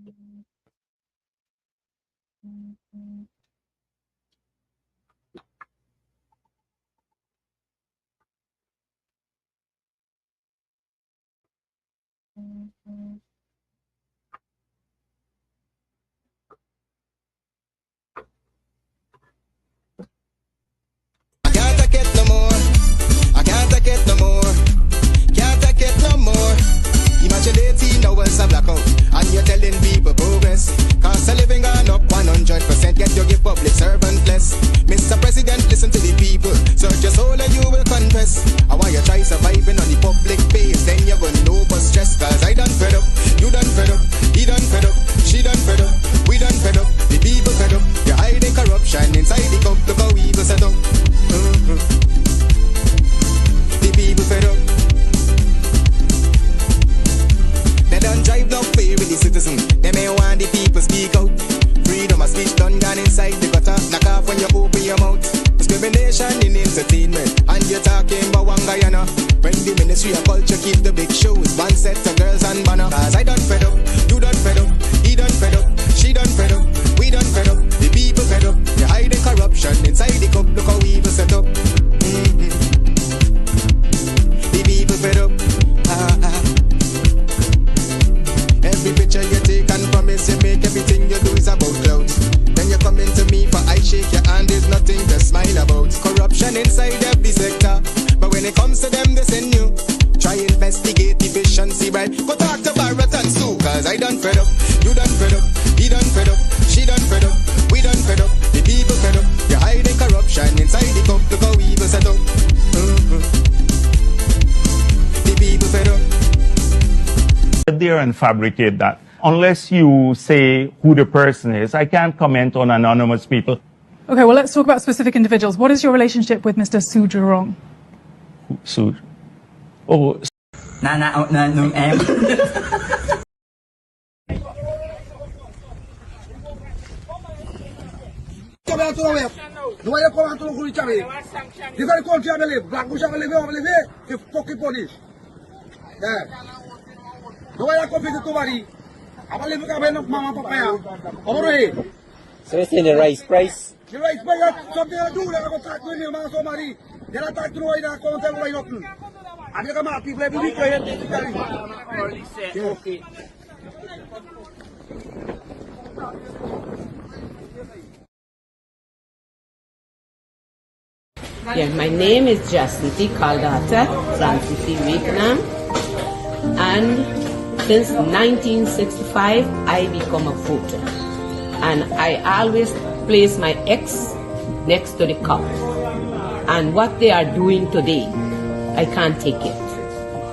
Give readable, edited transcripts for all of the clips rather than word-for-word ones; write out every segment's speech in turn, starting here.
Can't take it no more. I can't take it no more. Can't take it no more. Imagine 18 hours of blackout and you're telling people progress. Cost of living gone up 100%. Yet you give public servant less. Mr. President, listen to the people. Search your soul and you will confess. I want you try surviving on the public base. Then you're gonna know but stress. Cause I done fed up. You done fed up. He done fed up. She done fed up. We done fed up. The people fed up. You're hiding corruption inside the cup. Look how evil set up. The people fed up. They don't drive no fair with the citizen. They may want the people speak out. Freedom of speech done gone inside the gutter. Knock off when you open your mouth. Discrimination in entertainment. And you're talking about one Guyana. When the Ministry of Culture keep the big shows. One set of girls and banner. Cause I done fed up. You done fed up. He done fed up. She done fed up. We done fed up. The people fed up. You're hiding corruption inside the cup. Look how evil set up. The people fed up. Every picture you take and promise you make, everything you do is about clout. Then you come into me for I shake your hand, there's nothing to smile about. Corruption inside every sector, but when it comes to them they send you. Try investigate efficiency, right? Go talk to Repercussions too. Cause I done fed up, you done fed up, he done fed up, she done fed up, we done fed up, the people fed up. You're hiding corruption inside the cup, look how evil set up. The people fed up. There and fabricate that. Unless you say who the person is, I can't comment on anonymous people. Okay, well, let's talk about specific individuals. What is your relationship with Mr. Su Jurong? Su? Oh. Em. So it's in the rice price. The rice price, something to do with it. I go talk to him, man, somebody. Then I talk to him, I come and tell him why nothing. And you come out, people every week, okay. Yeah, my name is Jacinti Caldata from Vietnam, and since 1965 I become a voter, and I always place my ex next to the cup, and what they are doing today, I can't take it.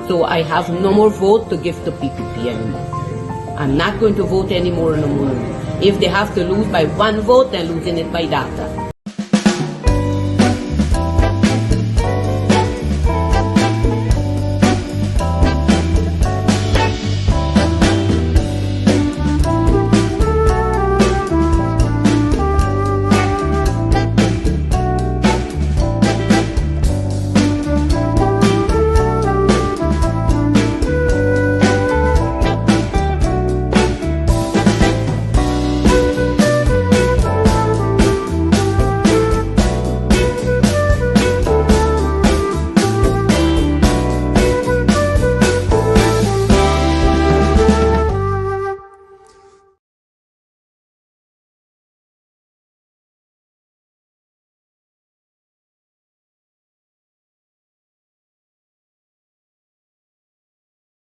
So I have no more vote to give to PPP anymore. I'm not going to vote anymore no more. If they have to lose by one vote, they're losing it by data.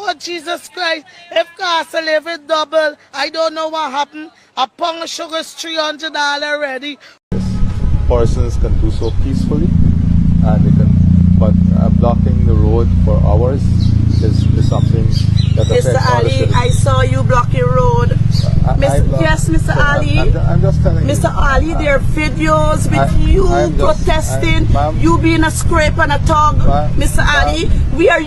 Oh, Jesus Christ, if cost of living double, I don't know what happened. A pound of sugar is $300 already. Persons can do so peacefully, and they can, but blocking the road for hours is something that affects Mr. Ali, I saw you block your road. Yes, Mr. Ali. I'm just telling Mr. you. Ali, there are videos with you protesting, you being a scrape and a tug. Mr. Ali,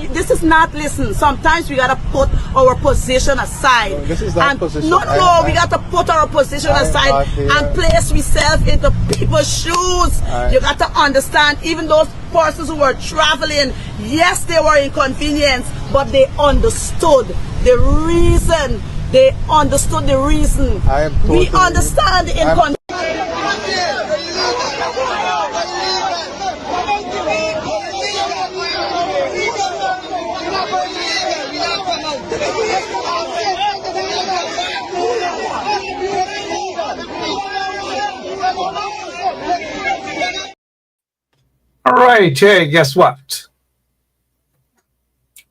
this is not, listen, sometimes we gotta put our position aside. No, this is not position. We gotta put our position aside and place ourselves into people's shoes. You got to understand, even those persons who were traveling, yes, they were inconvenienced, but they understood the reason They understood the reason. I am totally, we understand the inconvenience. All right, hey, guess what?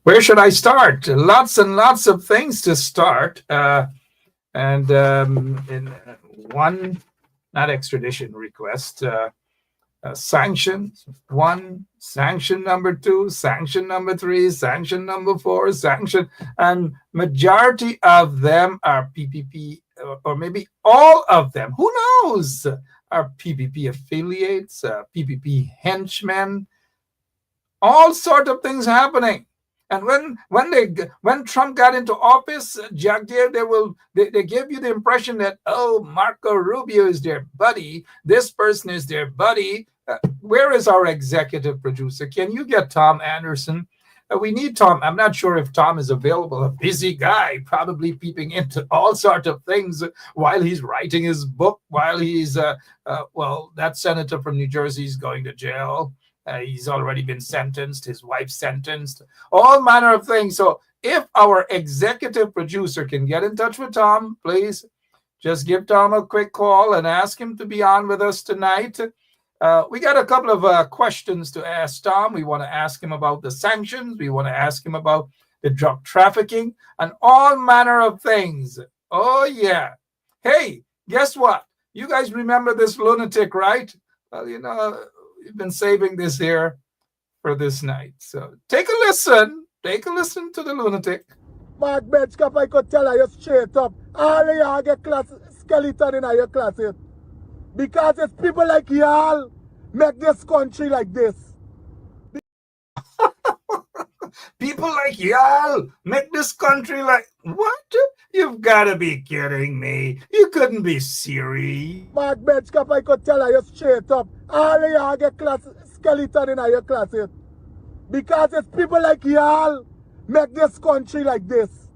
Where should I start? Lots and lots of things to start. In one, not extradition request, sanctions, one, sanction number two, sanction number three, sanction number four, sanction, and majority of them are PPP, or maybe all of them, who knows, are PPP affiliates, PPP henchmen, all sort of things happening. And when Trump got into office, Jack Deere, they gave you the impression that, oh, Marco Rubio is their buddy, this person is their buddy. Where is our executive producer? Can you get Tom Anderson? We need Tom. I'm not sure if Tom is available. A busy guy, probably peeping into all sorts of things while he's writing his book, while he's, well, that senator from New Jersey is going to jail. He's already been sentenced, his wife sentenced, all manner of things. So if our executive producer can get in touch with Tom, please just give Tom a quick call and ask him to be on with us tonight. We got a couple of questions to ask Tom. We want to ask him about the sanctions. We want to ask him about the drug trafficking and all manner of things. Oh, yeah. Hey, guess what? You guys remember this lunatic, right? Well, you know, we've been saving this here for this night. So take a listen. Take a listen to the lunatic. Mark Benchcap, I could tell you straight up. All of y'all get skeleton in your closet. Because it's people like y'all make this country like this. People like y'all make this country like... What? You've got to be kidding me. You couldn't be serious. Mark Benchcap, I could tell you straight up. All of y'all get skeleton in your closet. Because it's people like y'all make this country like this.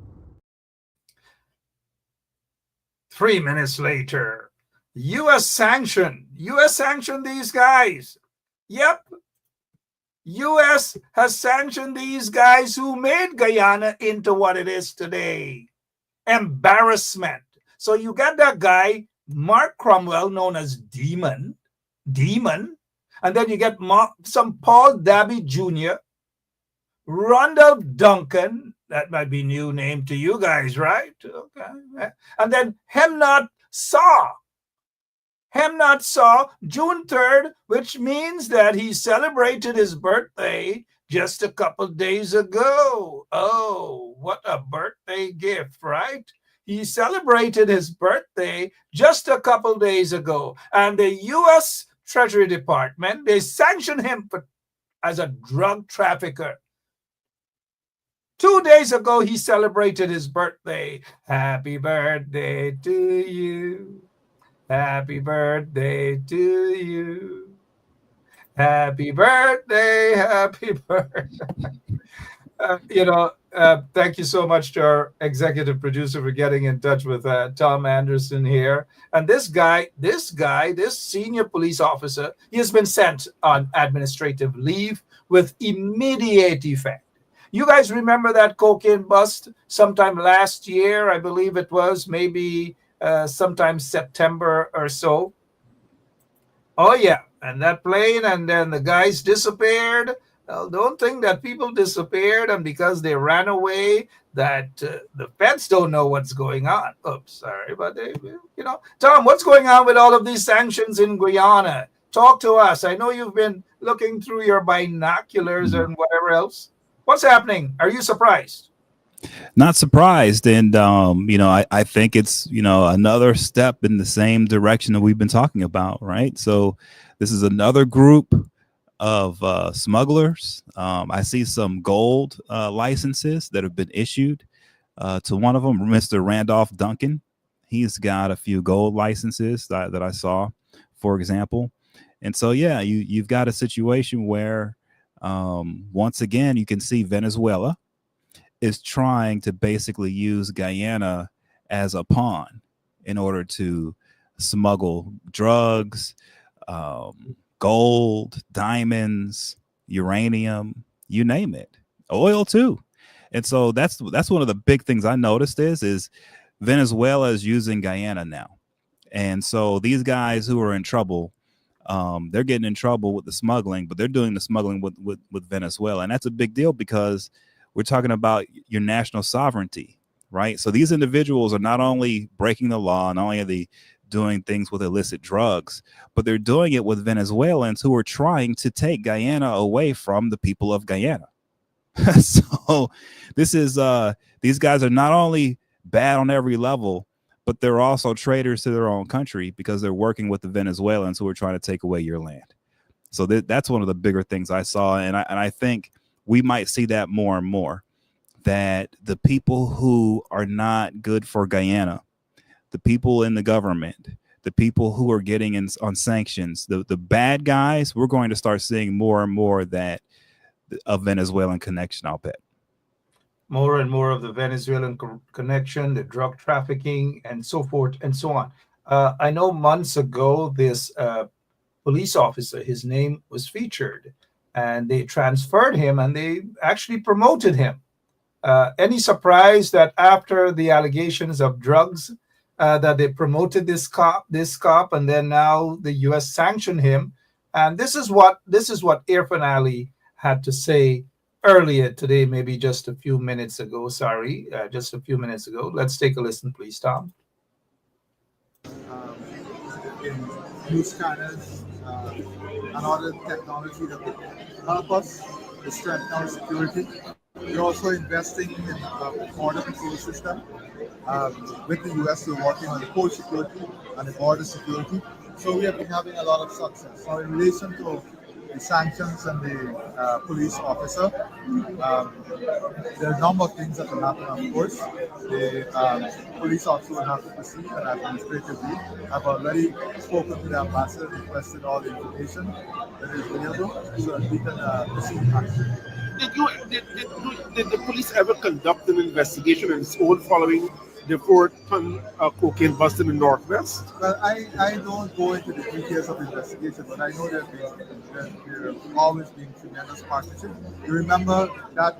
3 minutes later, U.S. sanctioned these guys. Yep. U.S. has sanctioned these guys who made Guyana into what it is today. Embarrassment. So you got that guy, Mark Cromwell, known as Demon, and then you get some Paul Dabby Jr., Rondell Duncan, that might be new name to you guys, right? Okay. And then Hemnot Saw, June 3rd, which means that he celebrated his birthday just a couple days ago. Oh, what a birthday gift, right? He celebrated his birthday just a couple days ago. And the U.S. Treasury Department, they sanctioned him as a drug trafficker. 2 days ago, he celebrated his birthday. Happy birthday to you. Happy birthday to you. Happy birthday, happy birthday. Thank you so much to our executive producer for getting in touch with Tom Anderson here. And this senior police officer, he has been sent on administrative leave with immediate effect. You guys remember that cocaine bust sometime last year? I believe it was maybe sometime September or so. Oh, yeah. And that plane, and then the guys disappeared. Well, don't think that people disappeared and because they ran away that the feds don't know what's going on. Oops, sorry, but Tom, what's going on with all of these sanctions in Guyana? Talk to us. I know you've been looking through your binoculars and whatever else. What's happening? Are you surprised? Not surprised. And, I think it's, another step in the same direction that we've been talking about, right? So this is another group of smugglers. I see some gold licenses that have been issued to one of them, Mr. Randolph Duncan. He's got a few gold licenses that I saw, for example. And so, yeah, you've got a situation where once again, you can see Venezuela is trying to basically use Guyana as a pawn in order to smuggle drugs, gold, diamonds, uranium, you name it, oil too. And so that's one of the big things I noticed is Venezuela is using Guyana now. And so these guys who are in trouble, they're getting in trouble with the smuggling, but they're doing the smuggling with Venezuela. And that's a big deal because we're talking about your national sovereignty, right? So these individuals are not only breaking the law, not only are they doing things with illicit drugs, but they're doing it with Venezuelans who are trying to take Guyana away from the people of Guyana. So this is these guys are not only bad on every level, but they're also traitors to their own country because they're working with the Venezuelans who are trying to take away your land. So that's one of the bigger things I saw. And I think we might see that more and more, that the people who are not good for Guyana, the people in the government, the people who are getting on sanctions, the bad guys, we're going to start seeing more and more that a Venezuelan connection, I'll bet. More and more of the Venezuelan connection, the drug trafficking, and so forth and so on. I know months ago, this police officer, his name was featured, and they transferred him and they actually promoted him. Any surprise that after the allegations of drugs, that they promoted this cop, and then now the U.S. sanctioned him? And this is what Irfan Ali had to say earlier today, maybe just a few minutes ago. Just a few minutes ago. Let's take a listen, please, Tom. In new scanners and other technology that will help us to strengthen our security. We're also investing in a border control system. With the US, we're working on the port security and the border security. So we have been having a lot of success. So in relation to the sanctions and the police officer, there are a number of things that will happen, of course. The police officer will have to proceed, and administratively, I've already spoken to the ambassador and requested all the information that is available so that we can proceed action. Did the police ever conduct an investigation on its own following the 4-ton cocaine bust in the Northwest? Well, I don't go into the details of the investigation, but I know there have always been tremendous partnership. You remember that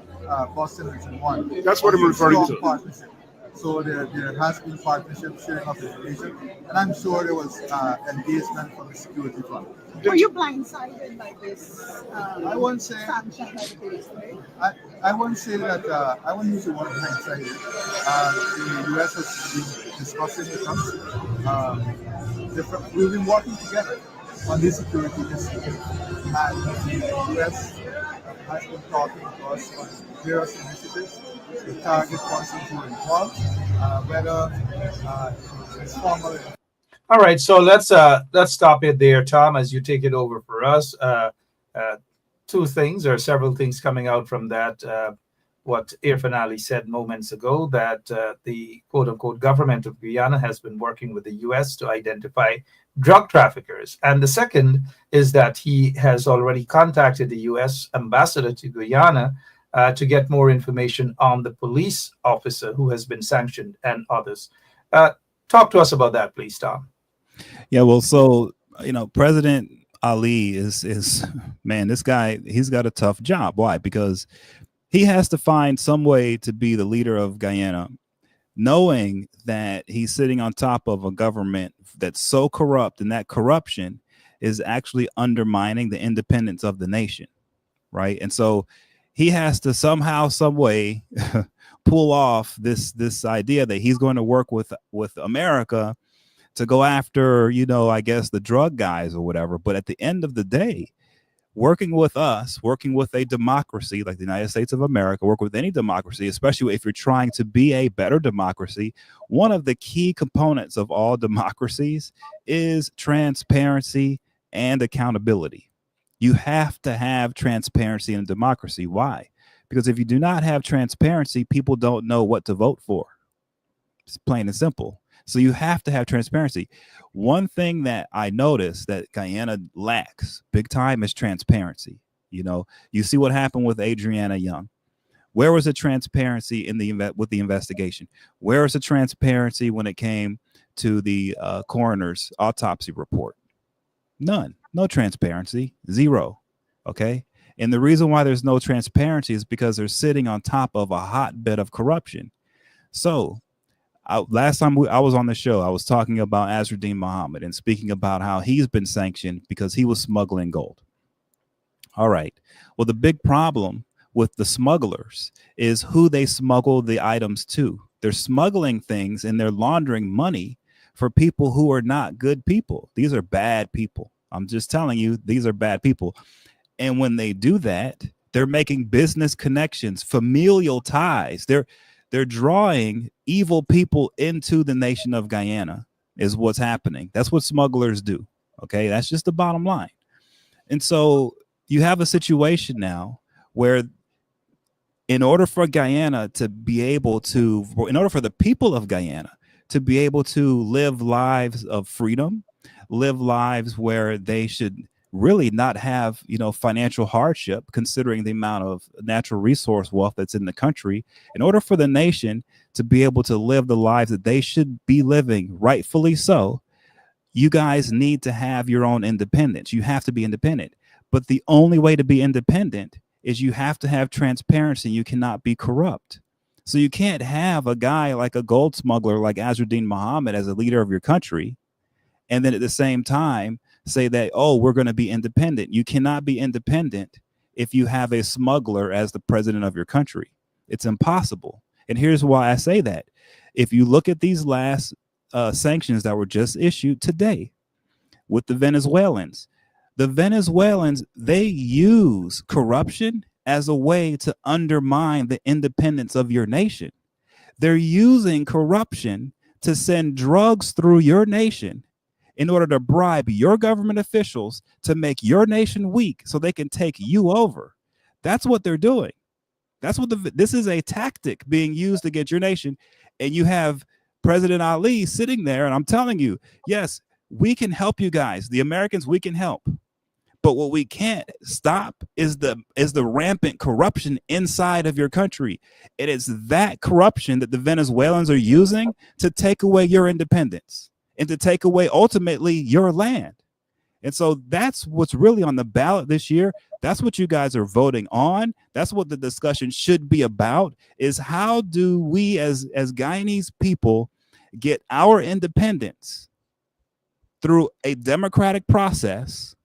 Boston Region 1? That's what I'm referring to. Partnership. So there has been partnership, sharing of information, and I'm sure there was engagement from the security front. Were you blindsided by this I won't say sanction by the police? I won't say that. I won't use the word blindsided. The US has been discussing with us. We've been working together on this security issue, and the US has been talking to us on various initiatives to target persons who are involved, whether it's formal. All right, so let's stop it there, Tom, as you take it over for us. Two things or several things coming out from that. What Irfan Ali said moments ago, that the quote-unquote government of Guyana has been working with the U.S. to identify drug traffickers. And the second is that he has already contacted the U.S. ambassador to Guyana to get more information on the police officer who has been sanctioned and others. Talk to us about that, please, Tom. Yeah, well, so, President Ali is man, this guy, he's got a tough job. Why? Because he has to find some way to be the leader of Guyana, knowing that he's sitting on top of a government that's so corrupt, and that corruption is actually undermining the independence of the nation, right? And so he has to somehow, some way pull off this idea that he's going to work with America to go after, I guess, the drug guys or whatever. But at the end of the day, working with us, working with a democracy like the United States of America, work with any democracy, especially if you're trying to be a better democracy, one of the key components of all democracies is transparency and accountability. You have to have transparency in a democracy. Why? Because if you do not have transparency, people don't know what to vote for. It's plain and simple. So you have to have transparency. One thing that I noticed that Guyana lacks big time is transparency. You see what happened with Adriana Young. Where was the transparency in with the investigation? Where was the transparency when it came to the coroner's autopsy report? None. No transparency. Zero. Okay. And the reason why there's no transparency is because they're sitting on top of a hotbed of corruption. So last time I was on the show, I was talking about Azruddin Mohamed and speaking about how he's been sanctioned because he was smuggling gold. All right. Well, the big problem with the smugglers is who they smuggle the items to. They're smuggling things and they're laundering money for people who are not good people. These are bad people. I'm just telling you, these are bad people. And when they do that, they're making business connections, familial ties. They're drawing evil people into the nation of Guyana is what's happening. That's what smugglers do. Okay, that's just the bottom line. And so you have a situation now where in order for Guyana to be able to, in order for the people of Guyana to be able to live lives of freedom, live lives where they should really not have, financial hardship, considering the amount of natural resource wealth that's in the country, in order for the nation to be able to live the lives that they should be living, rightfully so, you guys need to have your own independence. You have to be independent. But the only way to be independent is you have to have transparency. You cannot be corrupt. So you can't have a guy like a gold smuggler like Azruddin Mohamed as a leader of your country, and then at the same time say that, oh, we're going to be independent. You cannot be independent if you have a smuggler as the president of your country. It's impossible. And here's why I say that. If you look at these last sanctions that were just issued today with the Venezuelans, they use corruption as a way to undermine the independence of your nation. They're using corruption to send drugs through your nation in order to bribe your government officials to make your nation weak so they can take you over. That's what they're doing. That's what this is a tactic being used against your nation. And you have President Ali sitting there, and I'm telling you, yes, we can help you guys. The Americans, we can help. But what we can't stop is the rampant corruption inside of your country. It is that corruption that the Venezuelans are using to take away your independence and to take away ultimately your land. And so that's what's really on the ballot this year. That's what you guys are voting on. That's what the discussion should be about, is how do we as Guyanese people get our independence through a democratic process,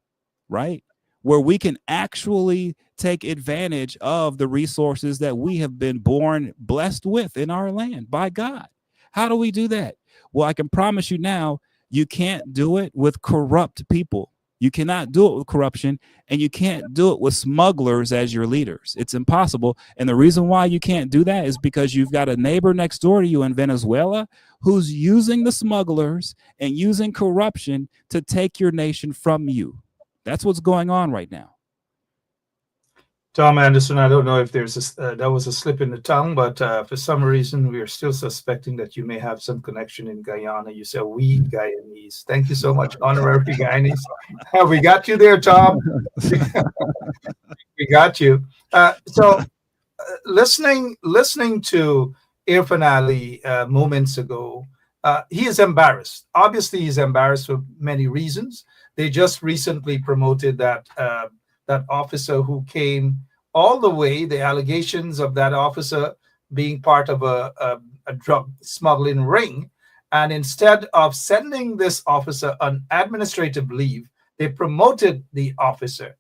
right? Where we can actually take advantage of the resources that we have been born blessed with in our land by God. How do we do that? Well, I can promise you now, you can't do it with corrupt people. You cannot do it with corruption, and you can't do it with smugglers as your leaders. It's impossible. And the reason why you can't do that is because you've got a neighbor next door to you in Venezuela who's using the smugglers and using corruption to take your nation from you. That's what's going on right now. Tom Anderson, I don't know if there's that was a slip in the tongue, but for some reason we are still suspecting that you may have some connection in Guyana. You said we Guyanese. Thank you so much, honorary Guyanese. We got you there, Tom. We got you. Listening to Irfan Ali moments ago, he is embarrassed. Obviously, he's embarrassed for many reasons. They just recently promoted that officer who came all the way, the allegations of that officer being part of a drug smuggling ring. And instead of sending this officer on administrative leave, they promoted the officer.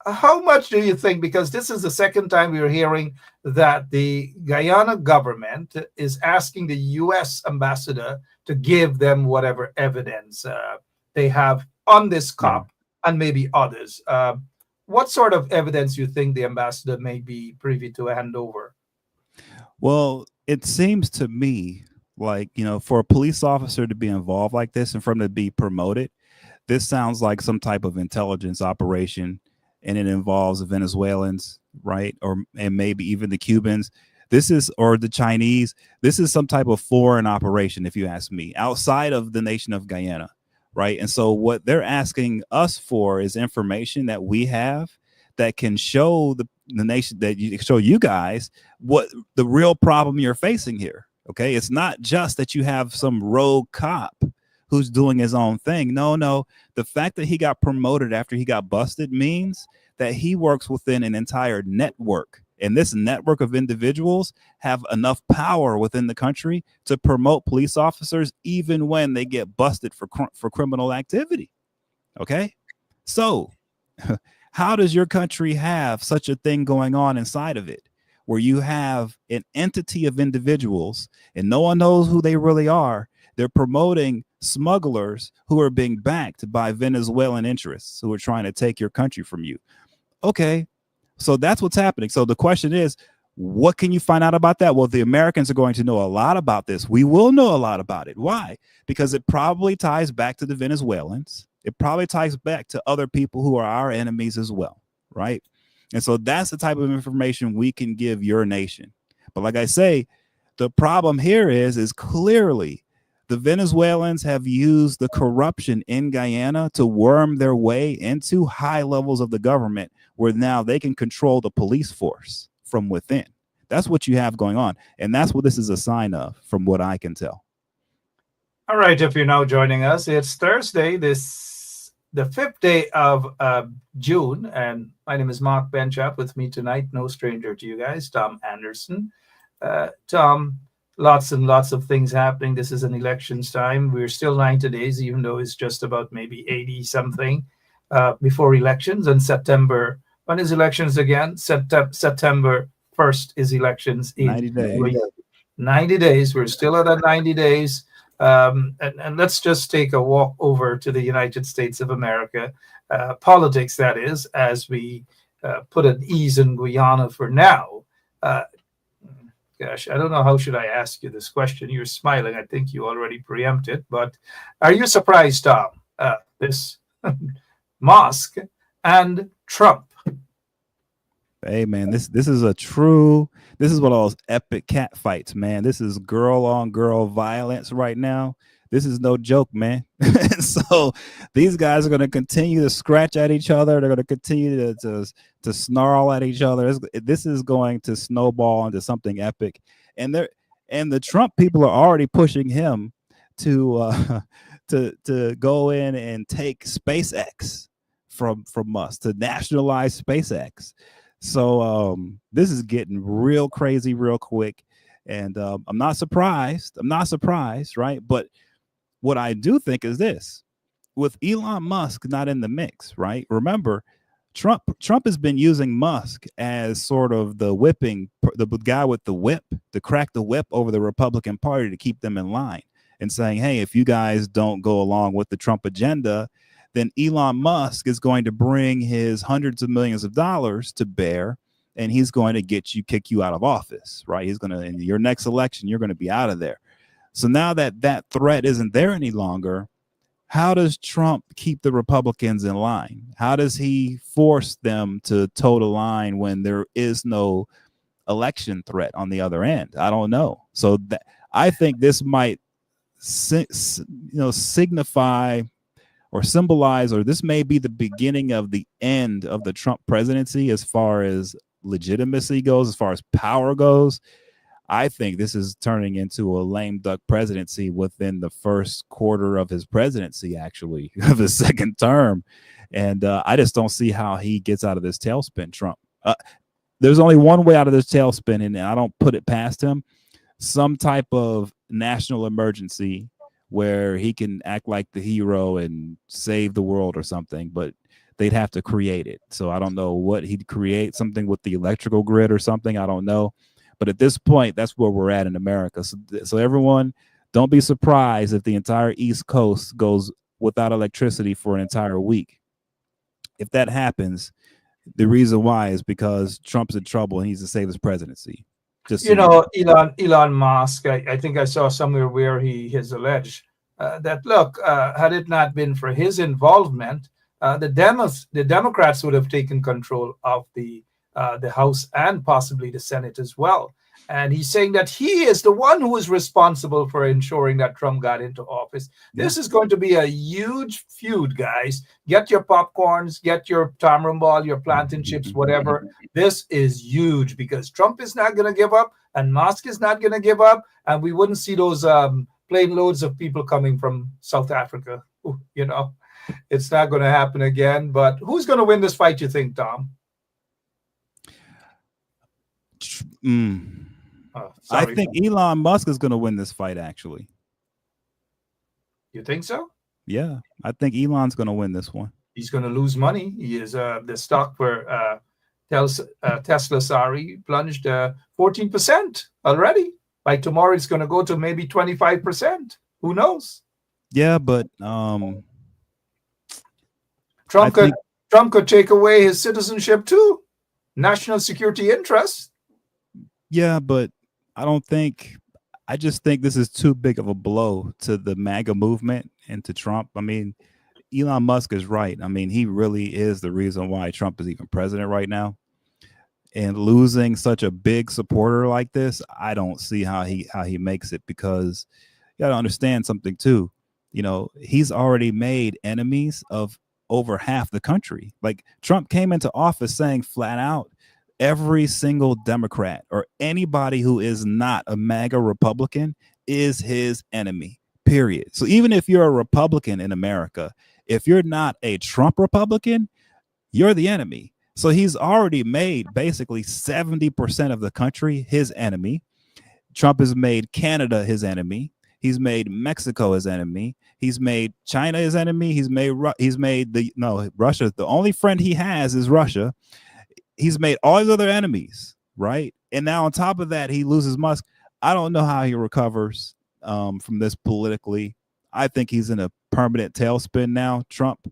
How much do you think, because this is the second time we are hearing that the Guyana government is asking the U.S. ambassador to give them whatever evidence they have on this cop and maybe others. What sort of evidence you think the ambassador may be privy to hand over? Well, it seems to me like, for a police officer to be involved like this and for him to be promoted, this sounds like some type of intelligence operation, and it involves the Venezuelans, right? And maybe even the Cubans. Or the Chinese. This is some type of foreign operation, if you ask me, outside of the nation of Guyana. Right. And so what they're asking us for is information that we have that can show the nation, that you show you guys what the real problem you're facing here. Okay, it's not just that you have some rogue cop who's doing his own thing. No, the fact that he got promoted after he got busted means that he works within an entire network, and this network of individuals have enough power within the country to promote police officers even when they get busted for criminal activity. Okay, so how does your country have such a thing going on inside of it, where you have an entity of individuals and no one knows who they really are? They're promoting smugglers who are being backed by Venezuelan interests who are trying to take your country from you. Okay, so that's what's happening. So the question is, what can you find out about that? Well, the Americans are going to know a lot about this. We will know a lot about it. Why? Because it probably ties back to the Venezuelans. It probably ties back to other people who are our enemies as well, right? And so that's the type of information we can give your nation. But like I say, the problem here is clearly the Venezuelans have used the corruption in Guyana to worm their way into high levels of the government, where now they can control the police force from within. That's what you have going on. And that's what this is a sign of, from what I can tell. All right, if you're now joining us, it's Thursday, the 5th day of June, and my name is Mark Benchap. With me tonight, no stranger to you guys, Tom Anderson. Tom, lots and lots of things happening. This is an elections time. We're still 90 days, even though it's just about maybe 80 something before elections. And September, when is elections again? September 1st is elections in 90 days. 90 days. We're still at 90 days. And let's just take a walk over to the United States of America, politics, that is, as we put at ease in Guyana for now. Gosh, I don't know how should I ask you this question. You're smiling. I think you already preempted, but are you surprised, Tom, this Musk and Trump? Hey man, this is one of those epic cat fights, man. This is girl on girl violence right now. This is no joke, man. So these guys are going to continue to scratch at each other. They're going to continue to snarl at each other. This is going to snowball into something epic. And the Trump people are already pushing him to go in and take SpaceX from Musk, to nationalize SpaceX. So this is getting real crazy real quick, and I'm not surprised, right? But what I do think is this: with Elon Musk not in the mix, right? Remember, Trump has been using Musk as sort of the guy with the whip, to crack the whip over the Republican Party to keep them in line, and saying, hey, if you guys don't go along with the Trump agenda, then Elon Musk is going to bring his hundreds of millions of dollars to bear, and he's going to kick you out of office, right? He's going to, in your next election, you're going to be out of there. So now that threat isn't there any longer, how does Trump keep the Republicans in line? How does he force them to toe the line when there is no election threat on the other end? I don't know. So I think this might signify or symbolize, or this may be the beginning of the end of the Trump presidency as far as legitimacy goes, as far as power goes. I think this is turning into a lame duck presidency within the first quarter of his presidency, actually, of his second term. And I just don't see how he gets out of this tailspin, Trump. There's only one way out of this tailspin, and I don't put it past him: some type of national emergency where he can act like the hero and save the world or something, but they'd have to create it. So I don't know what he'd create, something with the electrical grid or something. I don't know. But at this point, that's where we're at in America. So everyone, don't be surprised if the entire East Coast goes without electricity for an entire week. If that happens, the reason why is because Trump's in trouble and he needs to save his presidency. Just Elon Musk, I think I saw somewhere where he has alleged that, look, had it not been for his involvement, the Democrats would have taken control of the House and possibly the Senate as well. And he's saying that he is the one who is responsible for ensuring that Trump got into office. This is going to be a huge feud, guys. Get your popcorns, get your tamarind ball, your plantain chips, whatever. This is huge because Trump is not going to give up and Musk is not going to give up. And we wouldn't see those plane loads of people coming from South Africa. You know, it's not going to happen again. But who's going to win this fight, you think, Tom? I think Elon Musk is going to win this fight, actually. You think so? Yeah, I think Elon's going to win this one. He's going to lose money. He is the stock for Tesla, plunged 14% already. By tomorrow, it's going to go to maybe 25%. Who knows? Yeah, but Trump could take away his citizenship too. National security interests. Yeah, but I just think this is too big of a blow to the MAGA movement and to Trump. I mean, Elon Musk is right. I mean, he really is the reason why Trump is even president right now. And losing such a big supporter like this, I don't see how he makes it, because you got to understand something too. You know, he's already made enemies of over half the country. Like, Trump came into office saying flat out, every single Democrat or anybody who is not a MAGA Republican is his enemy, period. So even if you're a Republican in America, if you're not a Trump Republican, you're the enemy. So he's already made basically 70% of the country his enemy. Trump has made Canada his enemy. He's made Mexico his enemy. He's made China his enemy. He's made Russia. The only friend he has is Russia. He's made all his other enemies, right? And now on top of that, he loses Musk. I don't know how he recovers from this politically. I think he's in a permanent tailspin now, Trump.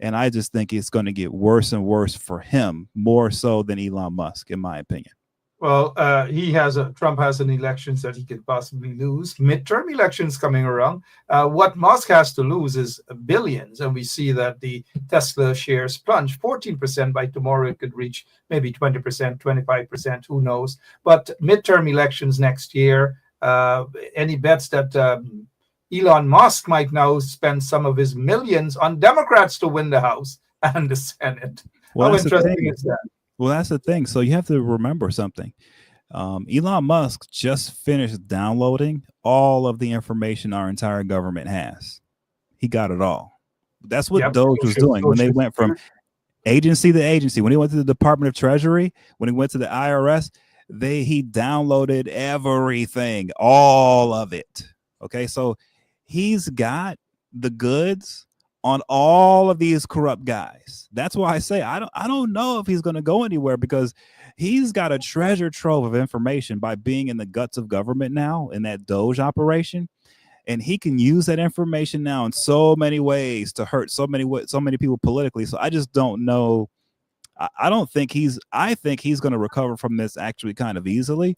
And I just think it's going to get worse and worse for him, more so than Elon Musk, in my opinion. Well, Trump has an elections that he could possibly lose. Midterm elections coming around. What Musk has to lose is billions. And we see that the Tesla shares plunge 14%. By tomorrow, it could reach maybe 20%, 25%, who knows. But midterm elections next year, any bets that Elon Musk might now spend some of his millions on Democrats to win the House and the Senate? Well, how interesting is that? Well, that's the thing. So you have to remember something. Elon Musk just finished downloading all of the information our entire government has. He got it all. That's what Doge was doing when they went from agency to agency. When he went to the Department of Treasury, when he went to the IRS, he downloaded everything, all of it. Okay, so he's got the goods on all of these corrupt guys. That's why I say I don't know if he's going to go anywhere, because he's got a treasure trove of information by being in the guts of government now in that Doge operation, and he can use that information now in so many ways to hurt so many people politically. So I just don't know. I think he's going to recover from this actually kind of easily.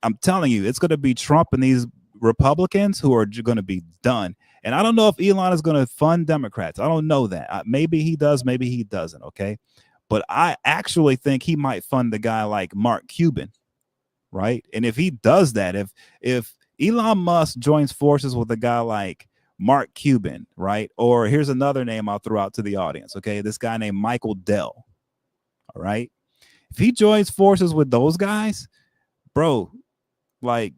I'm telling you, it's going to be Trump and these Republicans who are going to be done. And I don't know if Elon is going to fund Democrats. I don't know that. Maybe he does, maybe he doesn't. Okay. But I actually think he might fund the guy like Mark Cuban. Right. And if he does that, if Elon Musk joins forces with a guy like Mark Cuban, right? Or here's another name I'll throw out to the audience. Okay. This guy named Michael Dell. All right. If he joins forces with those guys, bro, like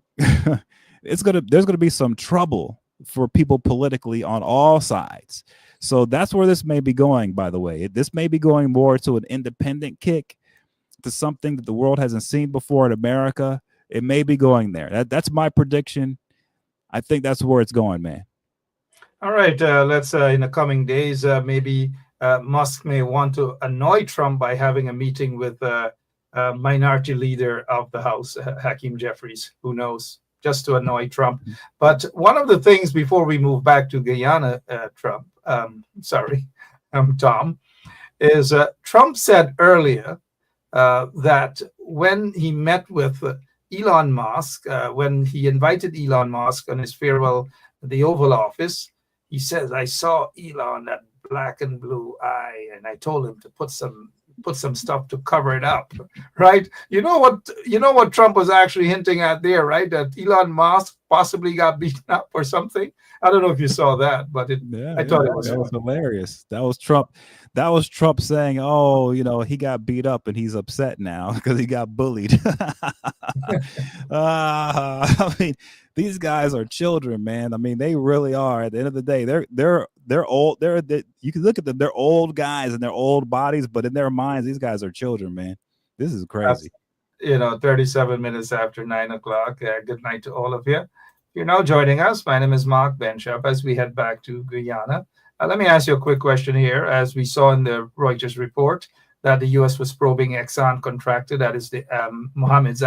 there's going to be some trouble for people politically on all sides. So that's where this may be going, by the way. This may be going more to an independent kick, to something that the world hasn't seen before in America. It may be going there. That's my prediction. I think that's where it's going, man. All right. Let's, in the coming days, maybe Musk may want to annoy Trump by having a meeting with minority leader of the House, Hakeem Jeffries. Who knows? Just to annoy Trump. But one of the things before we move back to Guyana, Tom, is Trump said earlier that when he met with Elon Musk, when he invited Elon Musk on his farewell at the Oval Office, he says, I saw Elon, that black and blue eye, and I told him to put some put some stuff to cover it up, right? You know what Trump was actually hinting at there, right? That Elon Musk possibly got beaten up or something. I don't know if you saw that, but I thought it was hilarious. That was Trump. That was Trump saying, "Oh, he got beat up and he's upset now because he got bullied." I mean, these guys are children, man. I mean, they really are. At the end of the day, they're old. You can look at them. They're old guys in their old bodies, but in their minds, these guys are children, man. This is crazy. 37 minutes after 9 o'clock. Good night to all of you. If you're now joining us, my name is Mark Benchop as we head back to Guyana. Let me ask you a quick question here. As we saw in the Reuters report that the U.S. was probing Exxon contractor, that is the Mohamed's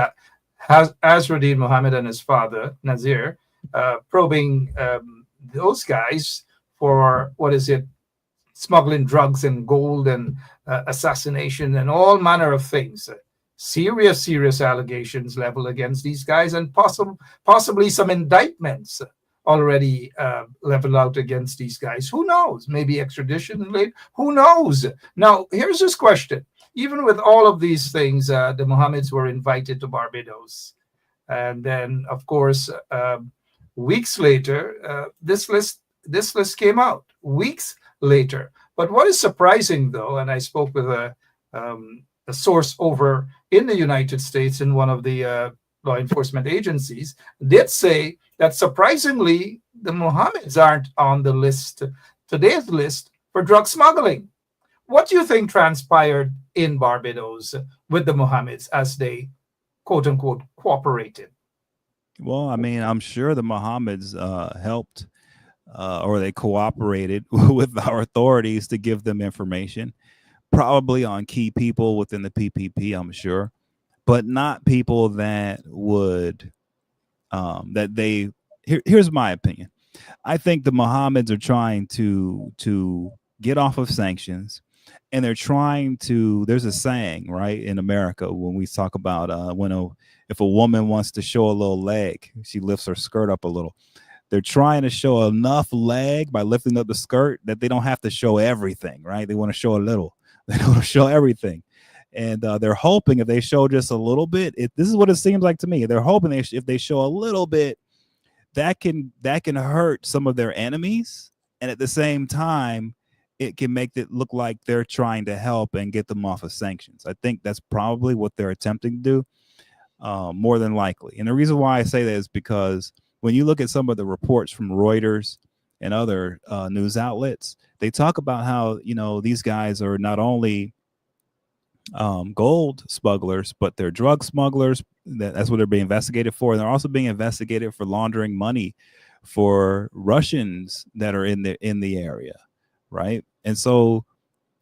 Azruddin Mohamed and his father, Nazir, probing those guys for, smuggling drugs and gold and assassination and all manner of things. Serious allegations leveled against these guys, and possibly some indictments already leveled out against these guys. Who knows? Maybe extradition late. Who knows? Now, here's this question. Even with all of these things, the Mohammeds were invited to Barbados. And then, of course, weeks later, this list came out. Weeks later. But what is surprising, though, and I spoke with a source over in the United States in one of the law enforcement agencies, did say that surprisingly, the Mohammeds aren't on the list, today's list, for drug smuggling. What do you think transpired in Barbados with the Mohammeds as they, quote unquote, cooperated? Well, I mean, I'm sure the Mohammeds helped or they cooperated with our authorities to give them information, probably on key people within the PPP, I'm sure, but not people that would, here's my opinion. I think the Mohammeds are trying to get off of sanctions, and they're trying to, there's a saying, right, in America when we talk about if a woman wants to show a little leg, she lifts her skirt up a little. They're trying to show enough leg by lifting up the skirt that they don't have to show everything, right? They want to show a little. They don't want to show everything. And they're hoping if they show just a little bit, this is what it seems like to me. They're hoping if they show a little bit, that can hurt some of their enemies. And at the same time, it can make it look like they're trying to help and get them off of sanctions. I think that's probably what they're attempting to do, more than likely. And the reason why I say that is because when you look at some of the reports from Reuters and other news outlets, they talk about how, these guys are not only gold smugglers, but they're drug smugglers. That's what they're being investigated for. And they're also being investigated for laundering money for Russians that are in the area, right? And so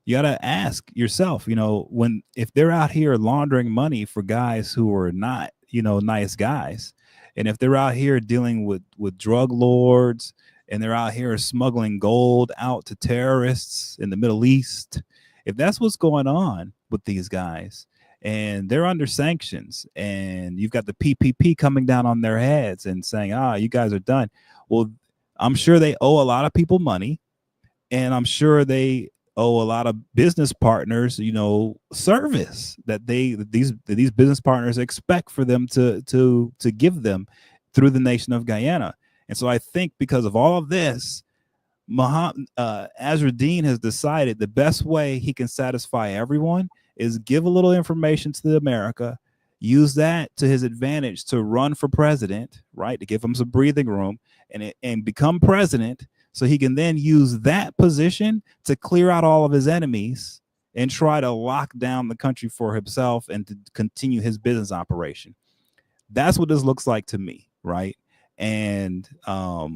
you got to ask yourself, if they're out here laundering money for guys who are not, nice guys, and if they're out here dealing with drug lords, and they're out here smuggling gold out to terrorists in the Middle East, if that's what's going on with these guys, and they're under sanctions, and you've got the PPP coming down on their heads and saying, you guys are done. Well, I'm sure they owe a lot of people money, and I'm sure they owe a lot of business partners, service that these business partners expect for them to give them through the nation of Guyana. And so I think because of all of this, Azruddin has decided the best way he can satisfy everyone is give a little information to America, use that to his advantage to run for president, right? To give him some breathing room and become president, so he can then use that position to clear out all of his enemies and try to lock down the country for himself and to continue his business operation. That's what this looks like to me, right? And I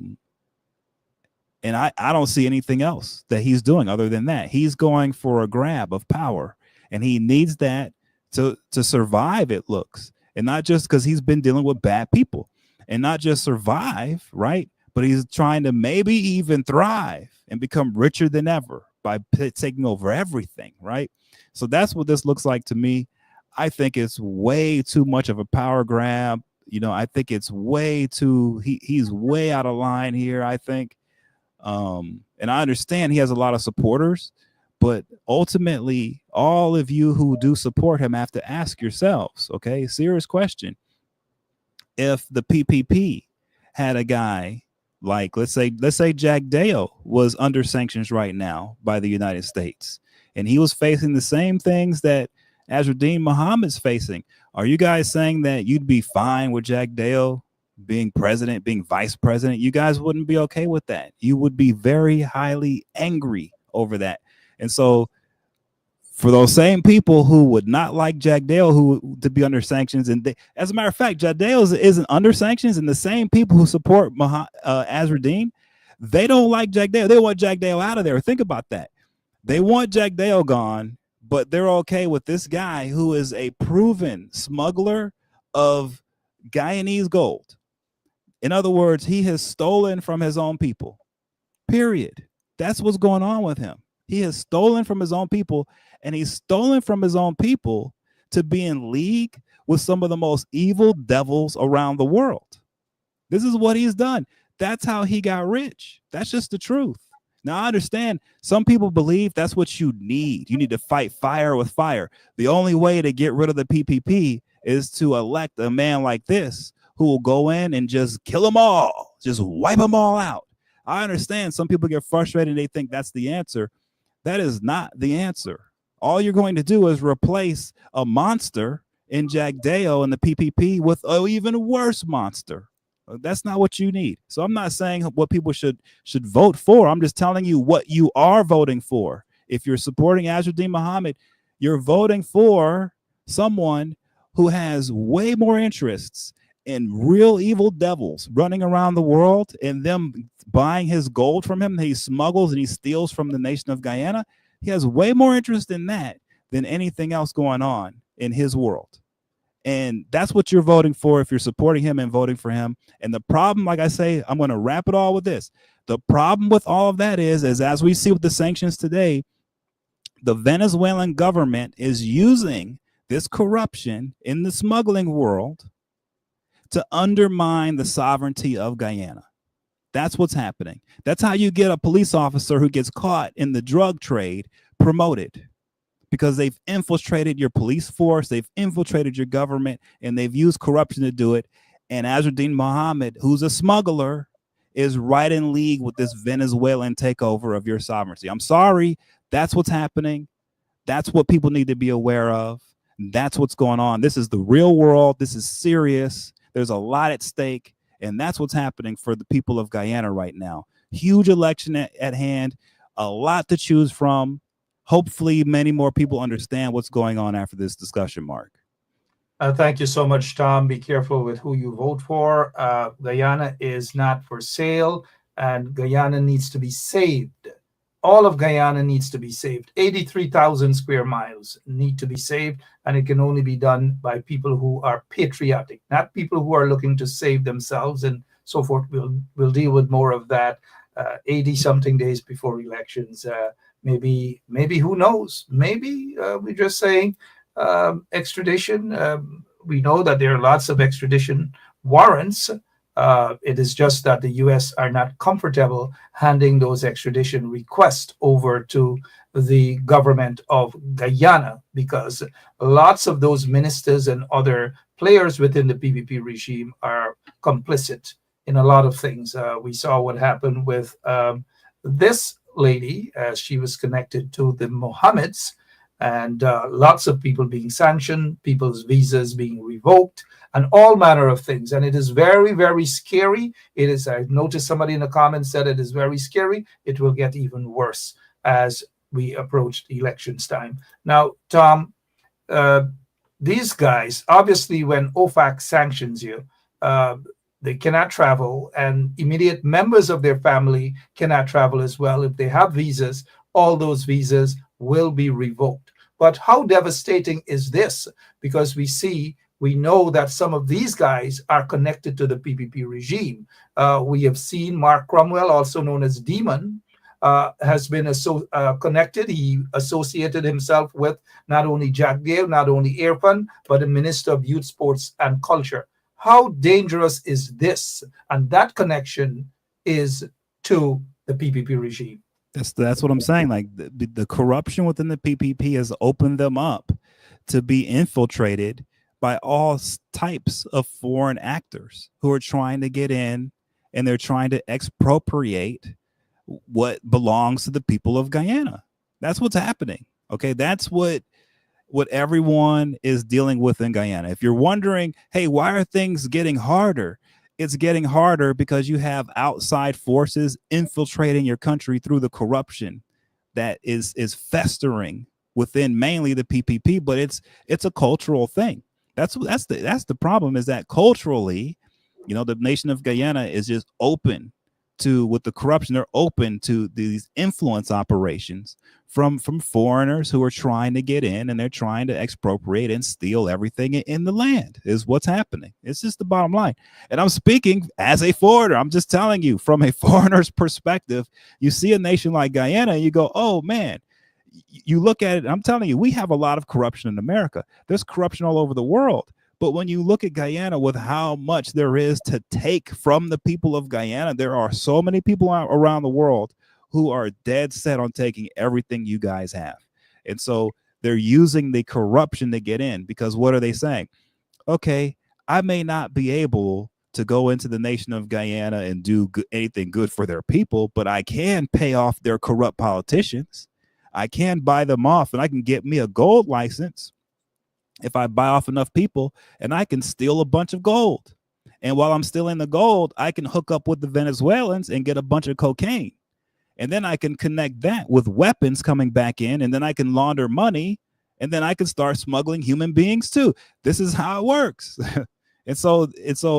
don't see anything else that he's doing other than that. He's going for a grab of power, and he needs that to survive, it looks. And not just because he's been dealing with bad people, and not just survive, right? But he's trying to maybe even thrive and become richer than ever by taking over everything, right? So that's what this looks like to me. I think it's way too much of a power grab. I think it's way too, he's way out of line here, I think. And I understand he has a lot of supporters, But ultimately, all of you who do support him have to ask yourselves, okay, serious question. If the PPP had a guy like, let's say Jack Dale was under sanctions right now by the United States, and he was facing the same things that Azradean Mohammed's facing, are you guys saying that you'd be fine with Jack Dale being president, being vice president? You guys wouldn't be okay with that. You would be very highly angry over that. And so for those same people who would not like Jack Dale to be under sanctions, and as a matter of fact, Jack Dale isn't under sanctions, and the same people who support Azradean, they don't like Jack Dale. They want Jack Dale out of there. Think about that. They want Jack Dale gone, but they're okay with this guy who is a proven smuggler of Guyanese gold. In other words, he has stolen from his own people, period. That's what's going on with him. He has stolen from his own people, and he's stolen from his own people to be in league with some of the most evil devils around the world. This is what he's done. That's how he got rich. That's just the truth. Now, I understand some people believe that's what you need. You need to fight fire with fire. The only way to get rid of the PPP is to elect a man like this who will go in and just kill them all, just wipe them all out. I understand some people get frustrated and they think that's the answer. That is not the answer. All you're going to do is replace a monster in Jack Dale and the PPP with an even worse monster. That's not what you need. So I'm not saying what people should vote for. I'm just telling you what you are voting for. If you're supporting Azradean Mohammed, you're voting for someone who has way more interests in real evil devils running around the world and them buying his gold from him. He smuggles and he steals from the nation of Guyana. He has way more interest in that than anything else going on in his world. And that's what you're voting for if you're supporting him and voting for him. And the problem, like I say, I'm going to wrap it all with this. The problem with all of that is as we see with the sanctions today, the Venezuelan government is using this corruption in the smuggling world to undermine the sovereignty of Guyana. That's what's happening. That's how you get a police officer who gets caught in the drug trade promoted, because they've infiltrated your police force, they've infiltrated your government, and they've used corruption to do it. And Azradean Mohammed, who's a smuggler, is right in league with this Venezuelan takeover of your sovereignty. I'm sorry, that's what's happening. That's what people need to be aware of. That's what's going on. This is the real world. This is serious. There's a lot at stake. And that's what's happening for the people of Guyana right now. Huge election at hand, a lot to choose from. Hopefully, many more people understand what's going on after this discussion, Mark. Thank you so much, Tom. Be careful with who you vote for. Guyana is not for sale, and Guyana needs to be saved. All of Guyana needs to be saved. 83,000 square miles need to be saved, and it can only be done by people who are patriotic, not people who are looking to save themselves and so forth. We'll deal with more of that 80-something days before elections. Maybe, who knows? Maybe we're just saying extradition. We know that there are lots of extradition warrants. It is just that the U.S. are not comfortable handing those extradition requests over to the government of Guyana, because lots of those ministers and other players within the PPP regime are complicit in a lot of things. We saw what happened with this lady, as she was connected to the Mohammeds, and lots of people being sanctioned, people's visas being revoked, and all manner of things. And it is very, very scary. It is, I noticed somebody in the comments said it is very scary. It will get even worse as we approach elections time. Now, Tom, these guys, obviously when OFAC sanctions you, they cannot travel, and immediate members of their family cannot travel as well. If they have visas, all those visas will be revoked. But how devastating is this? Because we know that some of these guys are connected to the PPP regime. We have seen Mark Cromwell, also known as Demon, has been connected. He associated himself with not only Jack Dale, not only Irfan, but the Minister of Youth, Sports and Culture. How dangerous is this? And that connection is to the PPP regime. That's what I'm saying. Like the corruption within the PPP has opened them up to be infiltrated by all types of foreign actors who are trying to get in, and they're trying to expropriate what belongs to the people of Guyana. That's what's happening. Okay, that's what everyone is dealing with in Guyana. If you're wondering, hey, why are things getting harder? It's getting harder because you have outside forces infiltrating your country through the corruption that is festering within mainly the PPP, but it's a cultural thing. That's the problem, is that culturally, the nation of Guyana is just open to, with the corruption, they're open to these influence operations from foreigners who are trying to get in, and they're trying to expropriate and steal everything in the land, is what's happening. It's just the bottom line. And I'm speaking as a foreigner. I'm just telling you from a foreigner's perspective. You see a nation like Guyana and you go, oh man, you look at it. I'm telling you, we have a lot of corruption in America. There's corruption all over the world. But when you look at Guyana, with how much there is to take from the people of Guyana, there are so many people around the world who are dead set on taking everything you guys have. And so they're using the corruption to get in, because what are they saying? Okay, I may not be able to go into the nation of Guyana and do anything good for their people, but I can pay off their corrupt politicians. I can buy them off, and I can get me a gold license if I buy off enough people, and I can steal a bunch of gold. And while I'm stealing the gold, I can hook up with the Venezuelans and get a bunch of cocaine. And then I can connect that with weapons coming back in, and then I can launder money, and then I can start smuggling human beings too. This is how it works. And so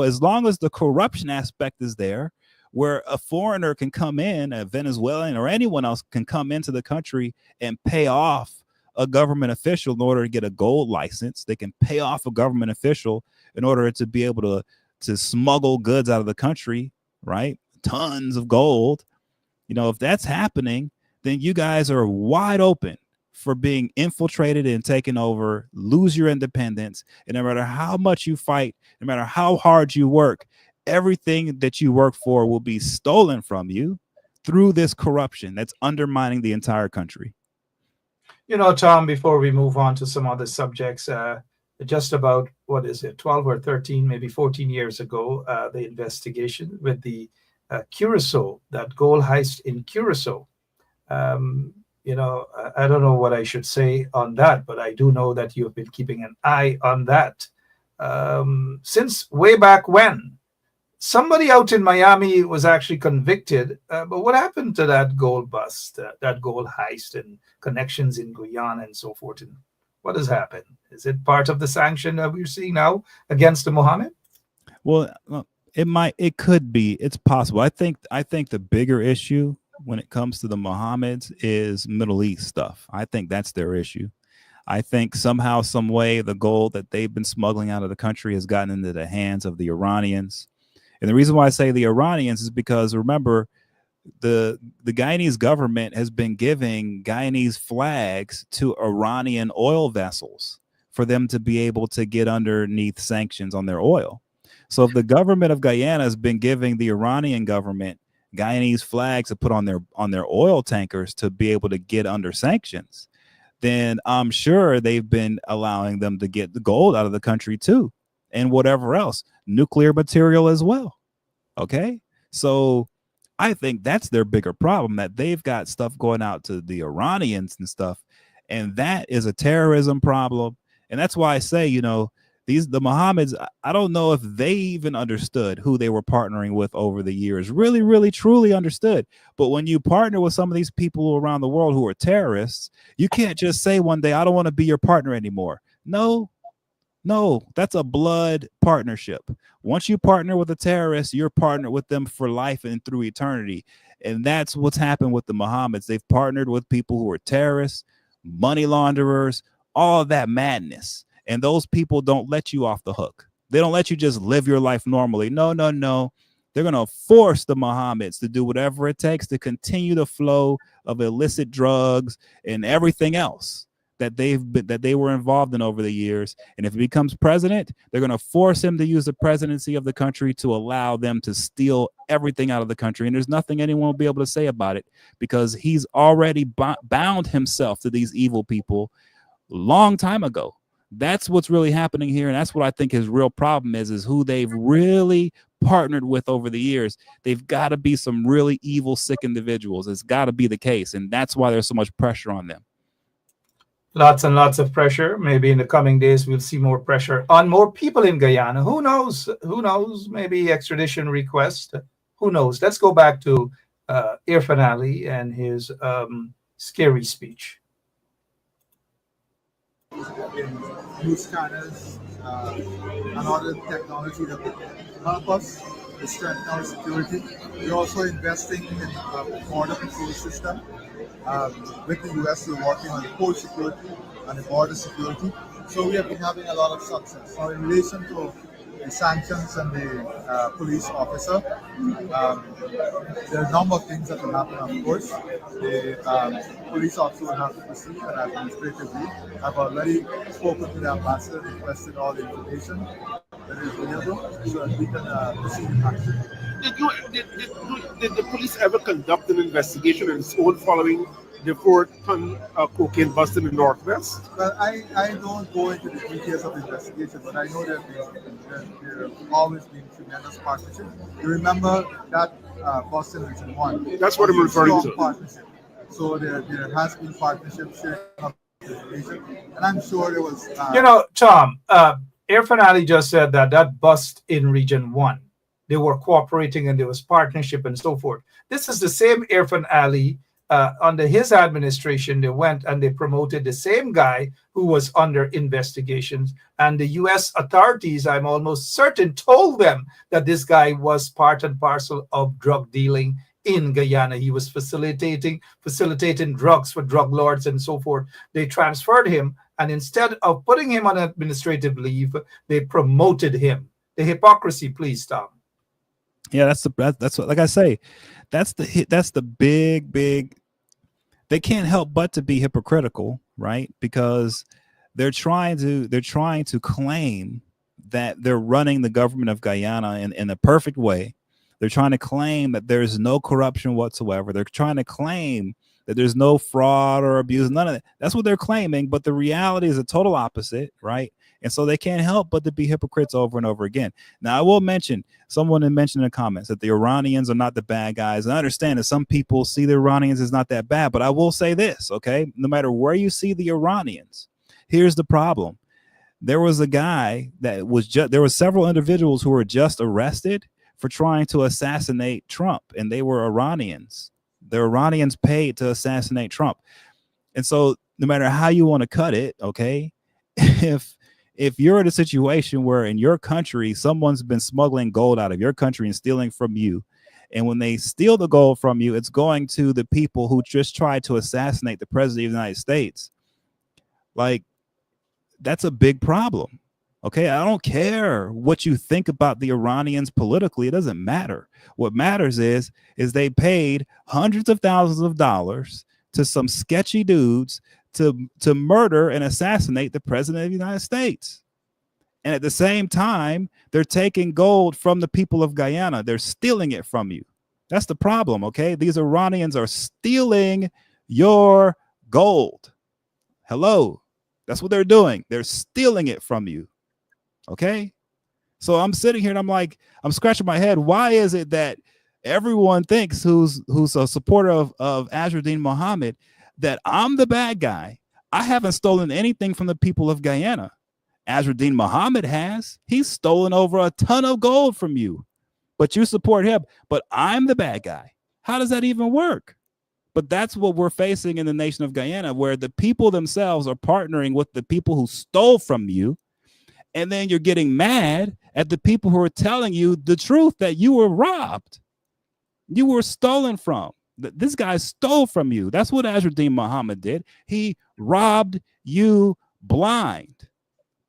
as long as the corruption aspect is there, where a foreigner can come in, a Venezuelan or anyone else can come into the country and pay off a government official in order to get a gold license. They can pay off a government official in order to be able to smuggle goods out of the country, right? Tons of gold. If that's happening, then you guys are wide open for being infiltrated and taken over, lose your independence. And no matter how much you fight, no matter how hard you work, everything that you work for will be stolen from you through this corruption that's undermining the entire country. Tom, before we move on to some other subjects, just about, 12 or 13, maybe 14 years ago, the investigation with the Curacao, that gold heist in Curacao. I don't know what I should say on that, but I do know that you've been keeping an eye on that since way back when. Somebody out in Miami was actually convicted, but what happened to that gold bust, that gold heist, and connections in Guyana and so forth? And what has happened? Is it part of the sanction that we're seeing now against the Mohamed? Well, it could be. It's possible. I think the bigger issue when it comes to the Mohammeds is Middle East stuff. I think that's their issue. I think somehow, some way, the gold that they've been smuggling out of the country has gotten into the hands of the Iranians. And the reason why I say the Iranians is because, remember, the Guyanese government has been giving Guyanese flags to Iranian oil vessels for them to be able to get underneath sanctions on their oil. So if the government of Guyana has been giving the Iranian government Guyanese flags to put on their oil tankers to be able to get under sanctions, then I'm sure they've been allowing them to get the gold out of the country too, and whatever else, nuclear material as well. Okay, so I think that's their bigger problem, that they've got stuff going out to the Iranians and stuff, and that is a terrorism problem. And that's why I say, the Mohammeds, I don't know if they even understood who they were partnering with over the years, really, really, truly understood. But when you partner with some of these people around the world who are terrorists, you can't just say one day, I don't want to be your partner anymore. No, that's a blood partnership. Once you partner with a terrorist, you're partnered with them for life and through eternity. And that's what's happened with the Mohammeds. They've partnered with people who are terrorists, money launderers, all of that madness. And those people don't let you off the hook. They don't let you just live your life normally. No. They're going to force the Mohammeds to do whatever it takes to continue the flow of illicit drugs and everything else, that they were involved in over the years. And if he becomes president, they're going to force him to use the presidency of the country to allow them to steal everything out of the country. And there's nothing anyone will be able to say about it, because he's already bound himself to these evil people long time ago. That's what's really happening here. And that's what I think his real problem is who they've really partnered with over the years. They've got to be some really evil, sick individuals. It's got to be the case. And that's why there's so much pressure on them. Lots and lots of pressure. Maybe in the coming days, we'll see more pressure on more people in Guyana. Who knows? Who knows? Maybe extradition request. Who knows? Let's go back to Irfan Ali and his scary speech. New scanners and other technology that will help us to strengthen our security. We're also investing in a border control system. With the US, we're working on the port security and the border security. So we have been having a lot of success. Now, in relation to the sanctions and the police officer, there are a number of things that will happen, of course. The police officer will have to proceed on administrative leave. I've already spoken to the ambassador and requested all the information that is available so that we can proceed in action. Did the police ever conduct an investigation on its own following the 4-ton cocaine bust in the Northwest? Well, I don't go into the details of the investigation, but I know there have always been tremendous partnerships. You remember that bust in Region 1? That's what I'm referring to. Partnership. So there has been partnerships sharing of information, and I'm sure there was. Tom, Irfan Ali just said that bust in Region 1. They were cooperating and there was partnership and so forth. This is the same Irfan Ali. Under his administration, they went and they promoted the same guy who was under investigations. And the U.S. authorities, I'm almost certain, told them that this guy was part and parcel of drug dealing in Guyana. He was facilitating drugs for drug lords and so forth. They transferred him, and instead of putting him on administrative leave, they promoted him. The hypocrisy, please, Tom. Yeah, that's what, like I say, that's the big. They can't help but to be hypocritical, right? Because they're trying to claim that they're running the government of Guyana in a perfect way. They're trying to claim that there's no corruption whatsoever. They're trying to claim that there's no fraud or abuse. None of that. That's what they're claiming. But the reality is a total opposite, right? And so they can't help but to be hypocrites over and over again. Now, I will mention, someone had mentioned in the comments that the Iranians are not the bad guys. And I understand that some people see the Iranians as not that bad, but I will say this, okay? No matter where you see the Iranians, here's the problem. There was a guy that was there were several individuals who were just arrested for trying to assassinate Trump, and they were Iranians. The Iranians paid to assassinate Trump. And so no matter how you want to cut it, okay, if you're in a situation where in your country, someone's been smuggling gold out of your country and stealing from you, and when they steal the gold from you, it's going to the people who just tried to assassinate the president of the United States, like, that's a big problem. Okay, I don't care what you think about the Iranians politically. It doesn't matter. What matters is they paid hundreds of thousands of dollars to some sketchy dudes to murder and assassinate the president of the United States. And at the same time, they're taking gold from the people of Guyana. They're stealing it from you. That's the problem, okay? These Iranians are stealing your gold. Hello. That's what they're doing. They're stealing it from you. Okay? So I'm sitting here and I'm like, I'm scratching my head. Why is it that everyone thinks who's a supporter of Azzuddin Mohamed that I'm the bad guy? I haven't stolen anything from the people of Guyana. Azzuddin Mohamed has. He's stolen over a ton of gold from you, but you support him. But I'm the bad guy. How does that even work? But that's what we're facing in the nation of Guyana, where the people themselves are partnering with the people who stole from you. And then you're getting mad at the people who are telling you the truth, that you were robbed. You were stolen from. This guy stole from you. That's what Azzuddin Mohamed did. He robbed you blind.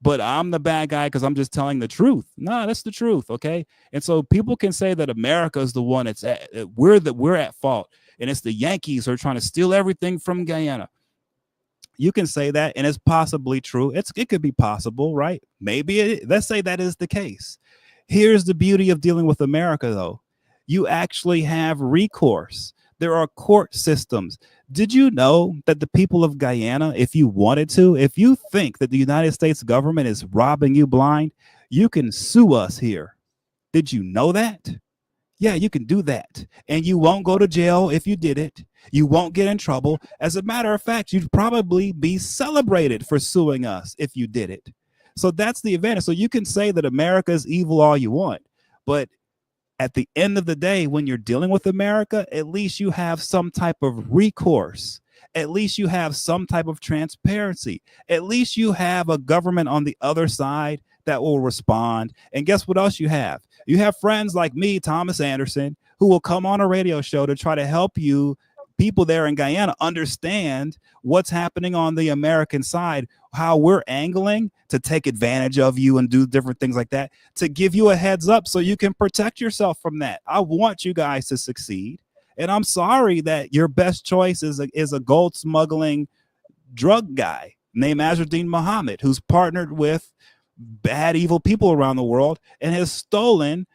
But I'm the bad guy because I'm just telling the truth. No, that's the truth, okay? And so people can say that America is the one that's we're at fault, and it's the Yankees who are trying to steal everything from Guyana. You can say that, and it's possibly true. It could be possible, right? Maybe let's say that is the case. Here's the beauty of dealing with America, though. You actually have recourse. There are court systems. Did you know that the people of Guyana, if you wanted to, if you think that the United States government is robbing you blind, you can sue us here. Did you know that? Yeah, you can do that. And you won't go to jail if you did it. You won't get in trouble. As a matter of fact, you'd probably be celebrated for suing us if you did it. So that's the advantage. So you can say that America is evil all you want, but at the end of the day, when you're dealing with America, at least you have some type of recourse. At least you have some type of transparency. At least you have a government on the other side that will respond. And guess what else you have? You have friends like me, Thomas Anderson, who will come on a radio show to try to help you, people there in Guyana, understand what's happening on the American side, how we're angling to take advantage of you and do different things like that, to give you a heads up so you can protect yourself from that. I want you guys to succeed. And I'm sorry that your best choice is a gold smuggling drug guy named Mohamed, who's partnered with bad, evil people around the world and has stolen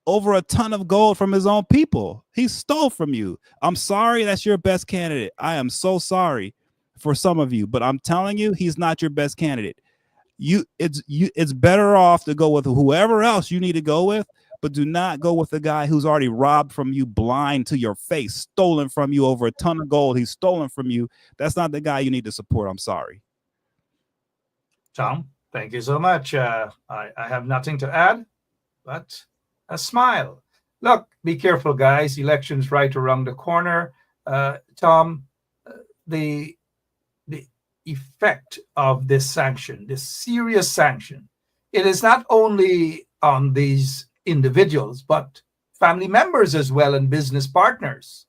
over a ton of gold from his own people. He stole from you. I'm sorry that's your best candidate. I am so sorry for some of you, but I'm telling you, he's not your best candidate. It's better off to go with whoever else you need to go with, but do not go with the guy who's already robbed from you blind to your face, stolen from you over a ton of gold. He's stolen from you. That's not the guy you need to support. I'm sorry. Tom, thank you so much. I have nothing to add, but a smile. Look, be careful, guys. Elections right around the corner. Tom, the effect of this sanction, this serious sanction, it is not only on these individuals, but family members as well and business partners.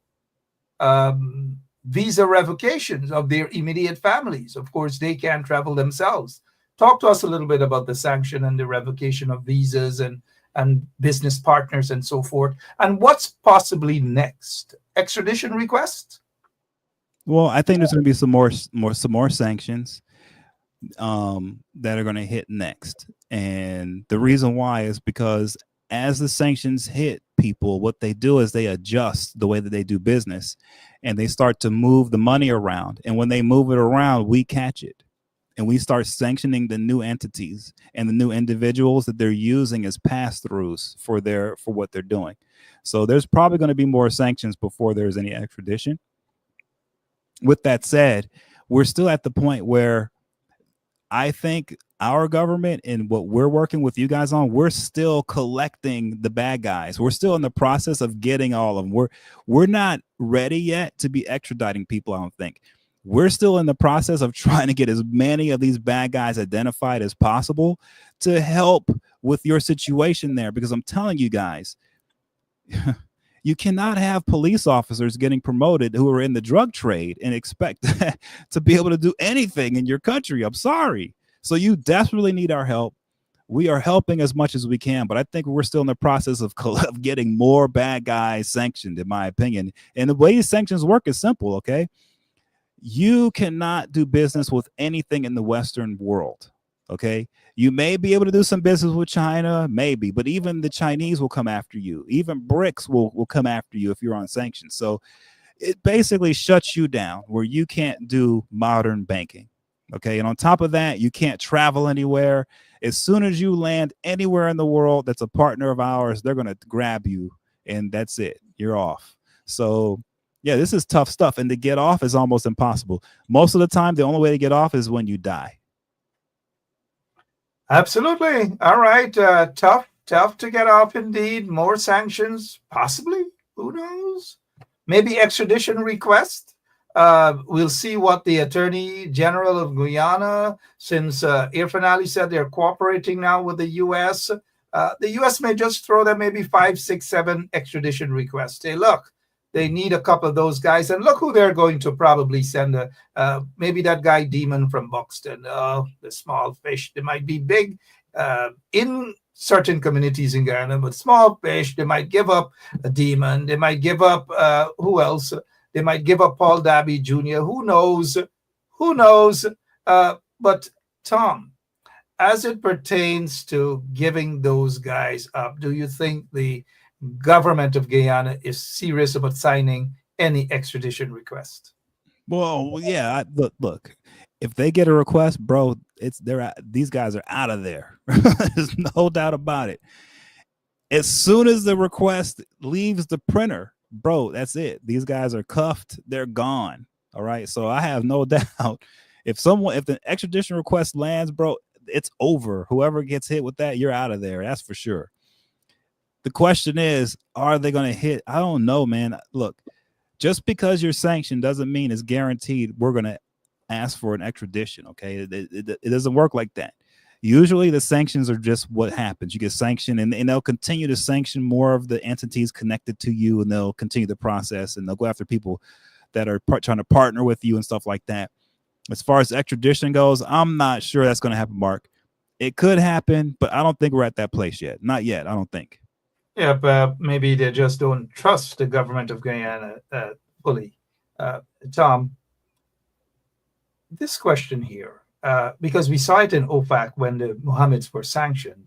Visa revocations of their immediate families. Of course, they can't travel themselves. Talk to us a little bit about the sanction and the revocation of visas and business partners and so forth. And what's possibly next? Extradition requests? Well, I think there's going to be some more sanctions that are going to hit next. And the reason why is because as the sanctions hit people, what they do is they adjust the way that they do business and they start to move the money around. And when they move it around, we catch it. And we start sanctioning the new entities and the new individuals that they're using as pass-throughs for what they're doing. So there's probably going to be more sanctions before there's any extradition. With that said, we're still at the point where I think our government and what we're working with you guys on, we're still collecting the bad guys. We're still in the process of getting all of them. We're not ready yet to be extraditing people, I don't think. We're still in the process of trying to get as many of these bad guys identified as possible to help with your situation there. Because I'm telling you guys, you cannot have police officers getting promoted who are in the drug trade and expect to be able to do anything in your country. I'm sorry. So you desperately need our help. We are helping as much as we can, but I think we're still in the process of getting more bad guys sanctioned, in my opinion. And the way sanctions work is simple, okay? You cannot do business with anything in the Western world, okay? You may be able to do some business with China, maybe, but even the Chinese will come after you. Even BRICS will come after you if you're on sanctions. So it basically shuts you down where you can't do modern banking, okay? And on top of that, you can't travel anywhere. As soon as you land anywhere in the world that's a partner of ours, they're going to grab you, and that's it. You're off. So yeah, this is tough stuff, and to get off is almost impossible. Most of the time, the only way to get off is when you die. Absolutely. All right. Tough to get off indeed. More sanctions, possibly. Who knows? Maybe extradition request. We'll see what the Attorney General of Guyana, since Irfan Ali said they're cooperating now with the U.S., the U.S. may just throw them maybe 5, 6, 7 extradition requests. Hey, look. They need a couple of those guys. And look who they're going to probably send. Maybe that guy Demon from Buxton. The small fish. They might be big in certain communities in Guyana, but small fish. They might give up a Demon. They might give up, who else? They might give up Paul Darby Jr. Who knows? who knows? But Tom, as it pertains to giving those guys up, do you think the government of Guyana is serious about signing any extradition request? Well, yeah. Look. If they get a request, bro, these guys are out of there. There's no doubt about it. As soon as the request leaves the printer, bro, that's it. These guys are cuffed. They're gone. All right. So I have no doubt if the extradition request lands, bro, it's over. Whoever gets hit with that, you're out of there. That's for sure. The question is, are they going to hit? I don't know, man. Look, just because you're sanctioned doesn't mean it's guaranteed we're going to ask for an extradition. Okay. It doesn't work like that. Usually the sanctions are just what happens. You get sanctioned and they'll continue to sanction more of the entities connected to you, and they'll continue the process, and they'll go after people that are trying to partner with you and stuff like that. As far as extradition goes, I'm not sure that's going to happen, Mark. It could happen, but I don't think we're at that place yet. Not yet. I don't think. Yeah, but maybe they just don't trust the government of Guyana fully. Tom, this question here, because we saw it in OFAC when the Mohammeds were sanctioned.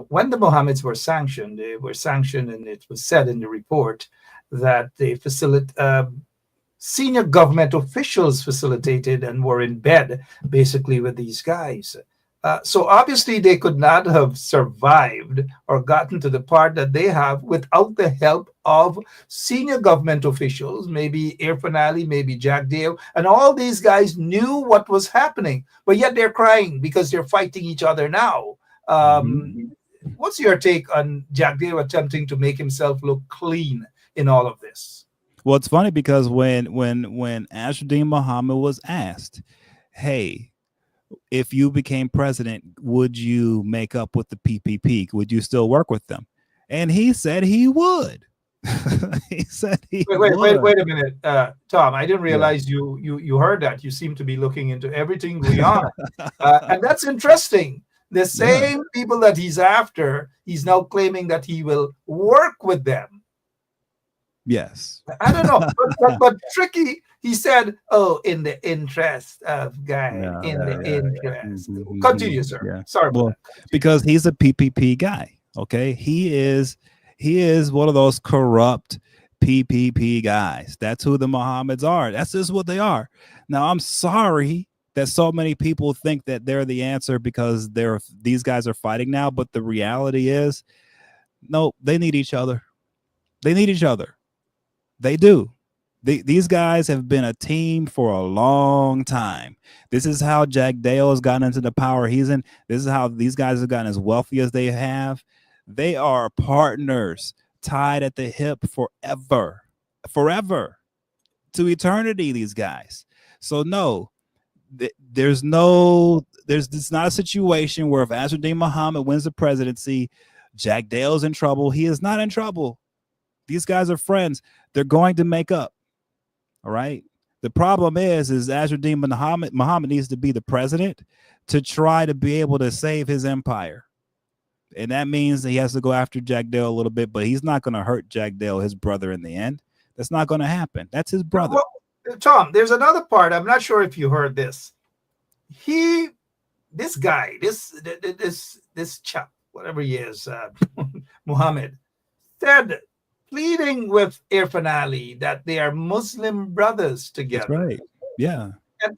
When the Mohammeds were sanctioned, and it was said in the report that they senior government officials facilitated and were in bed basically with these guys. So obviously they could not have survived or gotten to the part that they have without the help of senior government officials, maybe Irfan Ali, maybe Jack Dale, and all these guys knew what was happening, but yet they're crying because they're fighting each other now. What's your take on Jack Dale attempting to make himself look clean in all of this? Well, it's funny because when Ashardine Mohamed was asked, hey, if you became president, would you make up with the PPP? Would you still work with them? And he said he would. He said he would. Wait a minute, Tom. I didn't realize you heard that. You seem to be looking into everything going on, and that's interesting. The same people that he's after, he's now claiming that he will work with them. Yes. I don't know, but tricky. He said, "Oh, in the interest of Guy, interest." Continue, sir. Yeah. Sorry about that. Because he's a PPP guy. Okay, he is one of those corrupt PPP guys. That's who the Mohammeds are. That's just what they are. Now, I'm sorry that so many people think that they're the answer because these guys are fighting now. But the reality is, no, they need each other. They need each other. They do. These guys have been a team for a long time. This is how Jack Dale has gotten into the power he's in. This is how these guys have gotten as wealthy as they have. They are partners tied at the hip forever to eternity, these guys. So no, it's not a situation where if Ashardine Mohamed wins the presidency, Jack Dale's in trouble. He is not in trouble. These guys are friends. They're going to make up. All right. The problem is Ashardine Mohamed needs to be the president to try to be able to save his empire. And that means that he has to go after Jack Dale a little bit, but he's not going to hurt Jack Dale, his brother, in the end. That's not going to happen. That's his brother. Well, Tom, there's another part. I'm not sure if you heard this. This guy, this chap, whatever he is, Mohamed, said, pleading with Irfan Ali that they are Muslim brothers together. That's right. Yeah.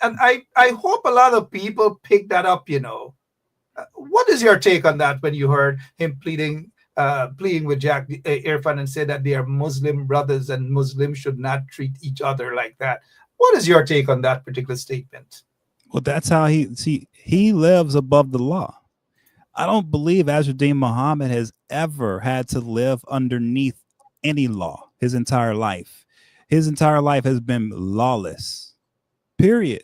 And I hope a lot of people pick that up, you know. What is your take on that when you heard him pleading with Jack Irfan and say that they are Muslim brothers and Muslims should not treat each other like that? What is your take on that particular statement? Well, that's how he lives above the law. I don't believe Ashardine Mohamed has ever had to live underneath any law his entire life. His entire life has been lawless, period.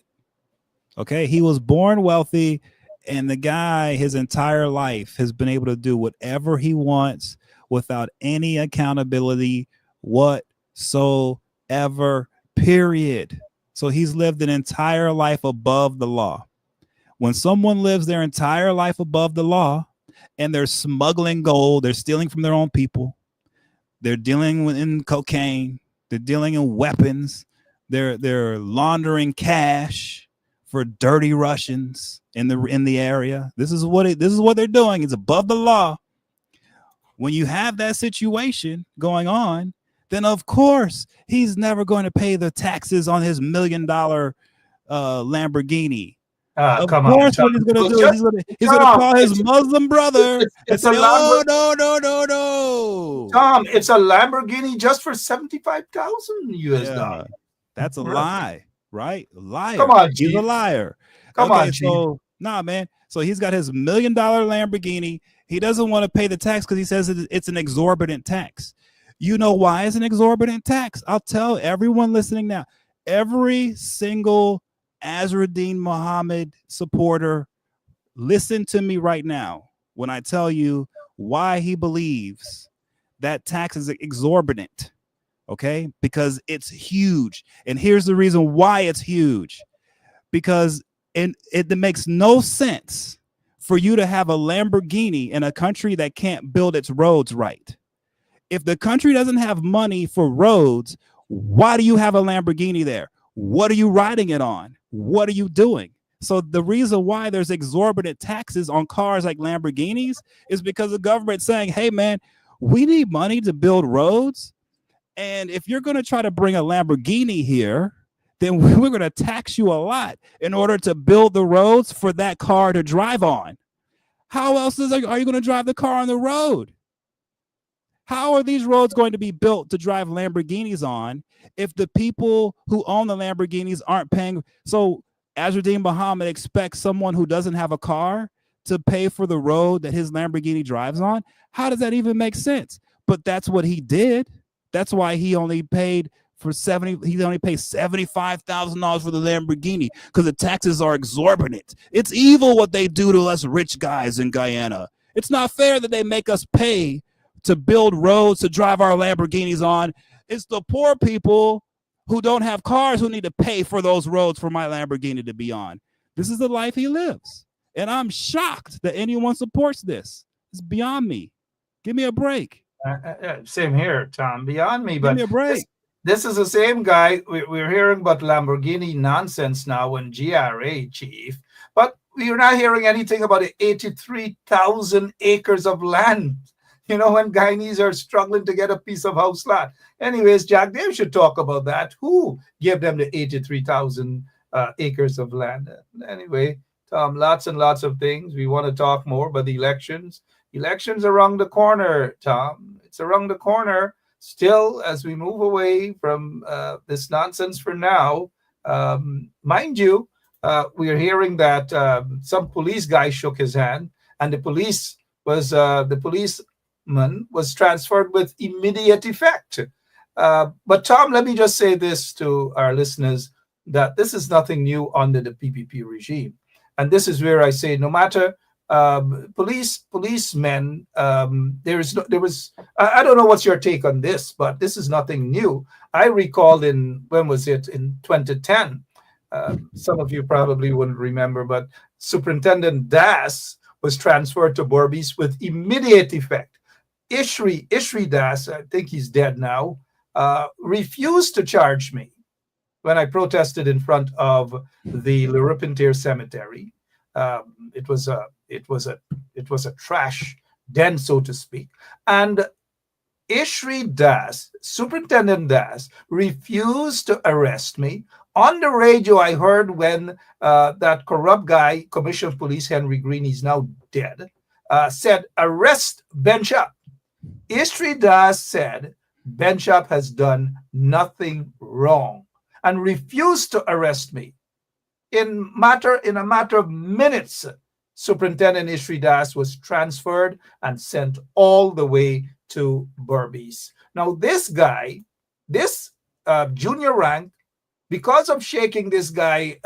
Okay, he was born wealthy, and the guy his entire life has been able to do whatever he wants without any accountability whatsoever, period. So he's lived an entire life above the law. When someone lives their entire life above the law and they're smuggling gold, they're stealing from their own people, they're dealing in cocaine, they're dealing in weapons, they're laundering cash, for dirty Russians in the area. This is what they're doing. It's above the law. When you have that situation going on, then of course he's never going to pay the taxes on his $1 million Lamborghini. Of course, what he's going to do is he's going to call his Muslim brother and say, "Oh no, Tom, it's a Lamborghini just for $75,000 US. That's a lie, right? Liar. Come on, he's a liar. Come on, so nah, man. So he's got his $1 million Lamborghini. He doesn't want to pay the tax because he says it's an exorbitant tax. You know why it's an exorbitant tax? I'll tell everyone listening now. Every single Azruddin Mohamed supporter, listen to me right now when I tell you why he believes that tax is exorbitant. Okay, because it's huge. And here's the reason why it's huge. Because it makes no sense for you to have a Lamborghini in a country that can't build its roads right. If the country doesn't have money for roads, why do you have a Lamborghini there? What are you riding it on? What are you doing? So the reason why there's exorbitant taxes on cars like Lamborghinis is because the government's saying, hey, man, we need money to build roads. And if you're going to try to bring a Lamborghini here, then we're going to tax you a lot in order to build the roads for that car to drive on. How else are you going to drive the car on the road? How are these roads going to be built to drive Lamborghinis on if the people who own the Lamborghinis aren't paying? So Azruddin Mohamed expects someone who doesn't have a car to pay for the road that his Lamborghini drives on. How does that even make sense? But that's what he did. That's why he only paid $75,000 for the Lamborghini, because the taxes are exorbitant. It's evil what they do to us rich guys in Guyana. It's not fair that they make us pay to build roads to drive our Lamborghinis on. It's the poor people who don't have cars who need to pay for those roads for my Lamborghini to be on. This is the life he lives. And I'm shocked that anyone supports this. It's beyond me. Give me a break. Same here, Tom. Beyond me. But give me a break. This is the same guy. We're hearing about Lamborghini nonsense now and GRA chief. But we're not hearing anything about the 83,000 acres of land. You know, when Guyanese are struggling to get a piece of house lot. Anyways, Jack, they should talk about that. Who gave them the 83,000 acres of land? Anyway, Tom, lots and lots of things. We want to talk more about the elections. Elections around the corner, Tom. It's around the corner. Still, as we move away from this nonsense for now, mind you, we are hearing that some police guy shook his hand, and the policeman was transferred with immediate effect. But Tom, let me just say this to our listeners, that this is nothing new under the PPP regime. And this is where I say, no matter policemen, I don't know what's your take on this, but this is nothing new. I recall when was it? In 2010. Some of you probably wouldn't remember, but Superintendent Das was transferred to Berbice with immediate effect. Ishri Das, I think he's dead now, refused to charge me when I protested in front of the Le Repentir Cemetery. It was a trash den, so to speak. And Ishri Das, Superintendent Das, refused to arrest me. On the radio, I heard when that corrupt guy, Commissioner of Police Henry Green, he's now dead, said, arrest Benchop. Ishri Das said, Benchop has done nothing wrong and refused to arrest me. In a matter of minutes, Superintendent Ishri Das was transferred and sent all the way to Berbice. Now, this guy, junior rank, because of shaking this guy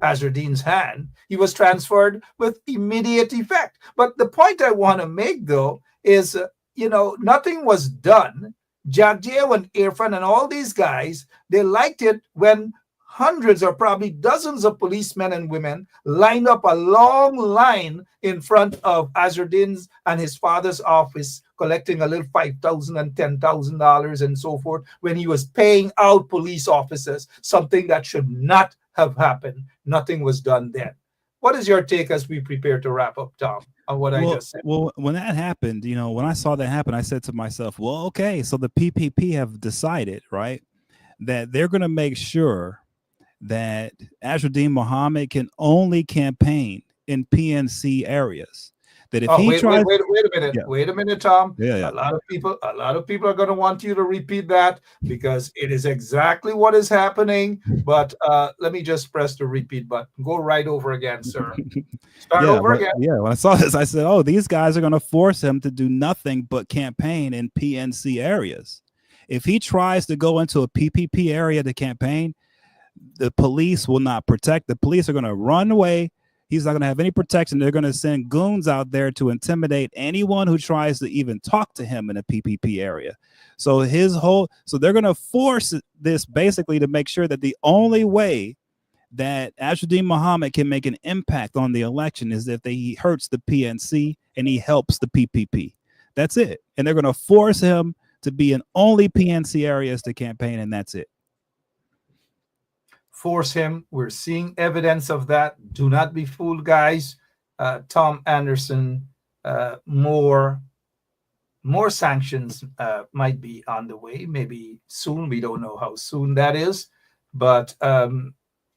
Azruddin's hand, he was transferred with immediate effect. But the point I want to make, though, is, nothing was done. Jagdeo and Irfan and all these guys, they liked it when hundreds or probably dozens of policemen and women lined up a long line in front of Azruddin's and his father's office, collecting a little $5,000 and $10,000 and so forth, when he was paying out police officers, something that should not have happened, nothing was done then. What is your take as we prepare to wrap up, Tom, on what I just said? Well, when that happened, when I saw that happen, I said to myself, well, okay, so the PPP have decided, right, that they're going to make sure that Azraddin Mohamed can only campaign in PNC areas. That if he tries, wait a minute, wait a minute, Tom. Yeah. A lot of people are going to want you to repeat that because it is exactly what is happening. But let me just press the repeat button. Go right over again, sir. Start over again. Yeah, when I saw this, I said, oh, these guys are going to force him to do nothing but campaign in PNC areas. If he tries to go into a PPP area to campaign, the police will not protect. The police are going to run away. He's not going to have any protection. They're going to send goons out there to intimidate anyone who tries to even talk to him in a PPP area. So they're going to force this basically to make sure that the only way that Azraddin Mohamed can make an impact on the election is if he hurts the PNC and he helps the PPP. That's it. And they're going to force him to be in only PNC areas to campaign, and that's it. Force him. We're seeing evidence of that. Do not be fooled, guys. Tom Anderson, more sanctions might be on the way, maybe soon. We don't know how soon that is. But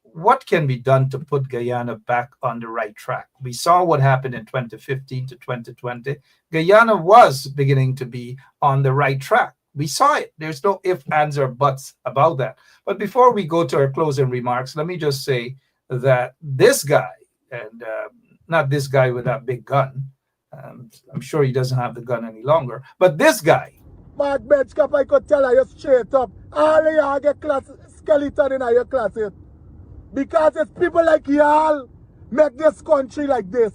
what can be done to put Guyana back on the right track? We saw what happened in 2015 to 2020. Guyana was beginning to be on the right track. We saw it. There's no ifs, ands, or buts about that. But before we go to our closing remarks, let me just say that this guy, and not this guy with that big gun, I'm sure he doesn't have the gun any longer, but this guy. Mark Benchcap, I could tell you straight up, all of y'all get skeleton in your closet. Because it's people like y'all make this country like this.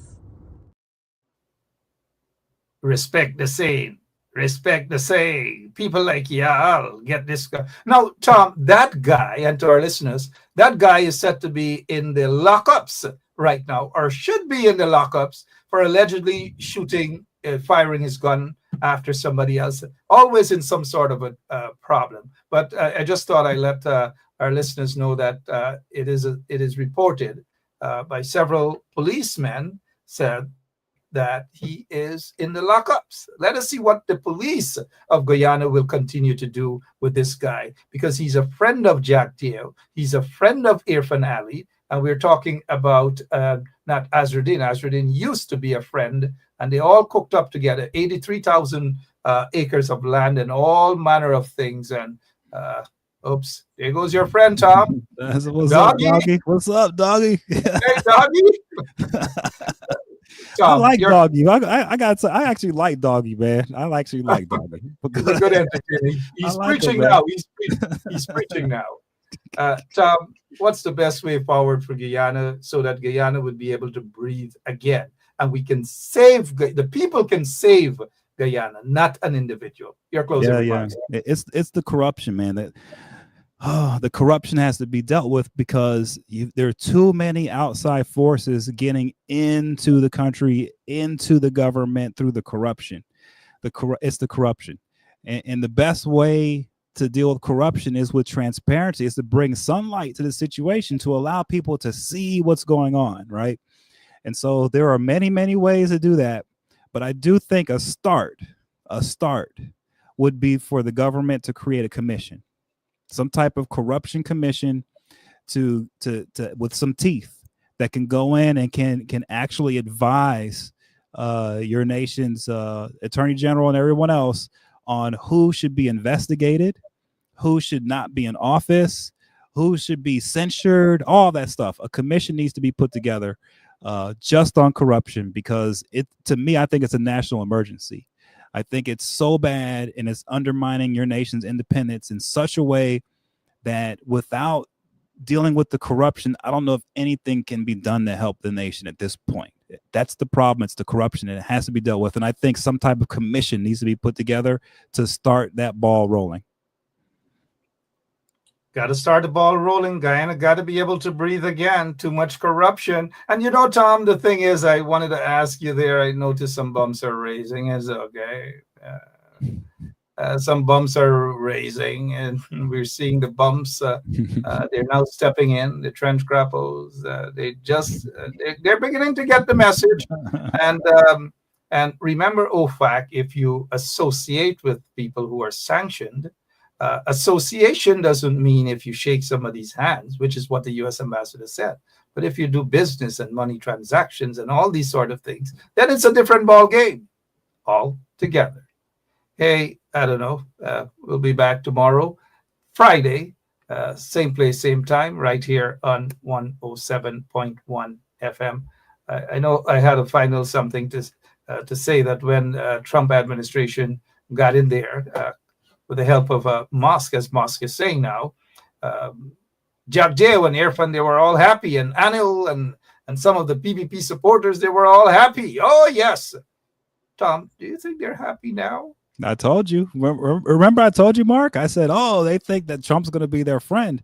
Respect the same. Respect the same. People like y'all get this guy. Now, Tom, that guy, and to our listeners, that guy is set to be in the lockups right now, or should be in the lockups for allegedly shooting, firing his gun after somebody else, always in some sort of a problem. But I just thought I'd let our listeners know that it is reported by several policemen said that he is in the lockups. Let us see what the police of Guyana will continue to do with this guy, because he's a friend of Jack Deo. He's a friend of Irfan Ali. And we're talking about not Azraddin. Azraddin used to be a friend, and they all cooked up together, 83,000 acres of land and all manner of things. And oops, there goes your friend, Tom. What's up, doggy? What's up, doggy? Hey, doggy. Tom, I like Doggy. I actually like Doggy, man. I actually like Doggy. He's a good entertainer. He's preaching now. He's preaching now. Tom, what's the best way forward for Guyana so that Guyana would be able to breathe again, and we can save the people can save Guyana, not an individual? Your closing remarks. It's the corruption, man. The corruption has to be dealt with because there are too many outside forces getting into the country, into the government through the corruption. It's the corruption. And the best way to deal with corruption is with transparency, is to bring sunlight to the situation, to allow people to see what's going on, right? And so there are many, many ways to do that. But I do think a start would be for the government to create a commission. Some type of corruption commission to with some teeth that can go in and can actually advise your nation's attorney general and everyone else on who should be investigated, who should not be in office, who should be censured, all that stuff. A commission needs to be put together just on corruption, because to me, I think it's a national emergency. I think it's so bad, and it's undermining your nation's independence in such a way that without dealing with the corruption, I don't know if anything can be done to help the nation at this point. That's the problem. It's the corruption, and it has to be dealt with. And I think some type of commission needs to be put together to start that ball rolling. Got to start the ball rolling. Guyana got to be able to breathe again. Too much corruption. And Tom, the thing is, I wanted to ask you there, I noticed some bumps are raising. Is okay. some bumps are raising, and we're seeing the bumps. They're now stepping in, the trench grapples. They're beginning to get the message. And remember, OFAC, if you associate with people who are sanctioned, association doesn't mean if you shake somebody's hands, which is what the U.S. ambassador said. But if you do business and money transactions and all these sort of things, then it's a different ball game altogether. Hey, I don't know. We'll be back tomorrow, Friday, same place, same time, right here on 107.1 FM. I know I had a final something to say that when Trump administration got in there with the help of Musk, as Musk is saying now, Jack Jay and Irfan, they were all happy, and Anil and some of the PPP supporters, they were all happy. Oh, yes. Tom, do you think they're happy now? I told you. Remember I told you, Mark? I said, oh, they think that Trump's going to be their friend.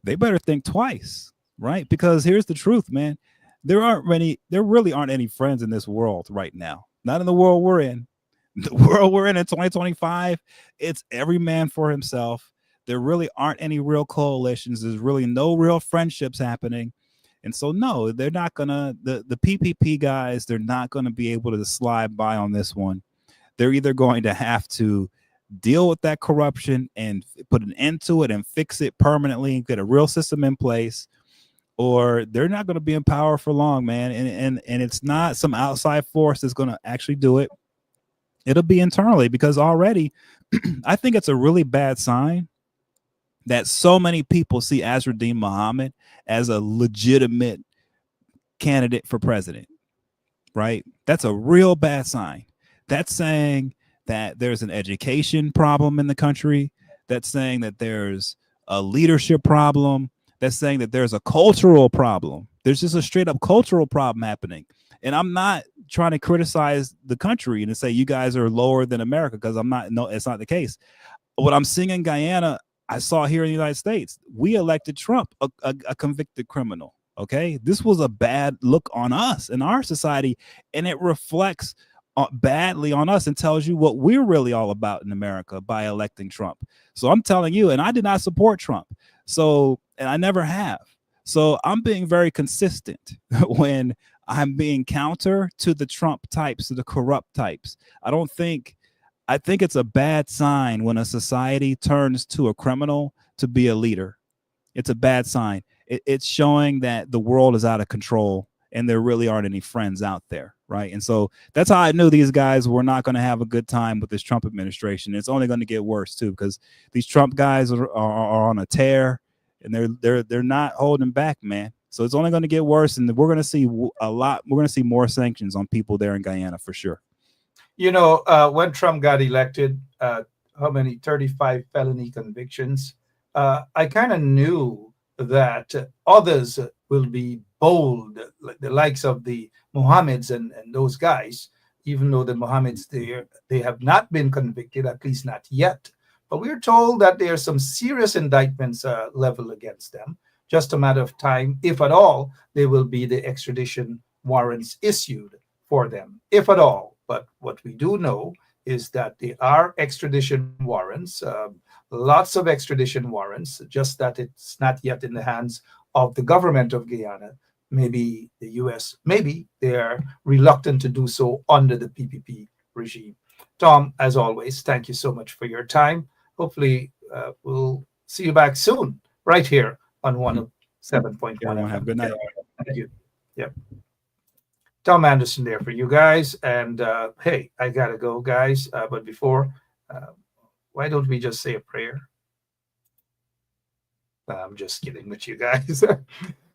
They better think twice, right? Because here's the truth, man. There really aren't any friends in this world right now. Not in the world we're in. The world we're in 2025, it's every man for himself. There really aren't any real coalitions. There's really no real friendships happening. And so, no, they're not going to, the PPP guys, they're not going to be able to slide by on this one. They're either going to have to deal with that corruption and put an end to it and fix it permanently and get a real system in place, or they're not going to be in power for long, man. And it's not some outside force that's going to actually do it. It'll be internally, because already I think it's a really bad sign that so many people see Azraddin Mohamed as a legitimate candidate for president, right? That's a real bad sign. That's saying that there's an education problem in the country. That's saying that there's a leadership problem. That's saying that there's a cultural problem. There's just a straight up cultural problem happening. And I'm not trying to criticize the country and to say you guys are lower than America, because it's not the case. What I'm seeing in Guyana, I saw here in the United States. We elected Trump, a convicted criminal. Okay, this was a bad look on us in our society, and it reflects badly on us and tells you what we're really all about in America by electing Trump. So I'm telling you, and I did not support Trump. So, and I never have. So I'm being very consistent when I'm being counter to the Trump types, to the corrupt types. I think it's a bad sign when a society turns to a criminal to be a leader. It's a bad sign. It's showing that the world is out of control and there really aren't any friends out there, right? And so that's how I knew these guys were not going to have a good time with this Trump administration. It's only going to get worse too, because these Trump guys are on a tear, and they're not holding back, man. So it's only going to get worse, and we're going to see a lot. We're going to see more sanctions on people there in Guyana for sure. You know, when Trump got elected, how many 35 felony convictions? I kind of knew that others will be bold, like the likes of the Mohammeds and those guys, even though the Mohammeds, they have not been convicted, at least not yet. But we're told that there are some serious indictments leveled against them. Just a matter of time, if at all, there will be the extradition warrants issued for them, if at all. But what we do know is that there are extradition warrants, lots of extradition warrants, just that it's not yet in the hands of the government of Guyana. Maybe the U.S., maybe they're reluctant to do so under the PPP regime. Tom, as always, thank you so much for your time. Hopefully, we'll see you back soon, right here on 107.1. Have a good night. Thank you. Yep. Tom Anderson there for you guys. And hey, I got to go, guys. But before, why don't we just say a prayer? I'm just kidding with you guys.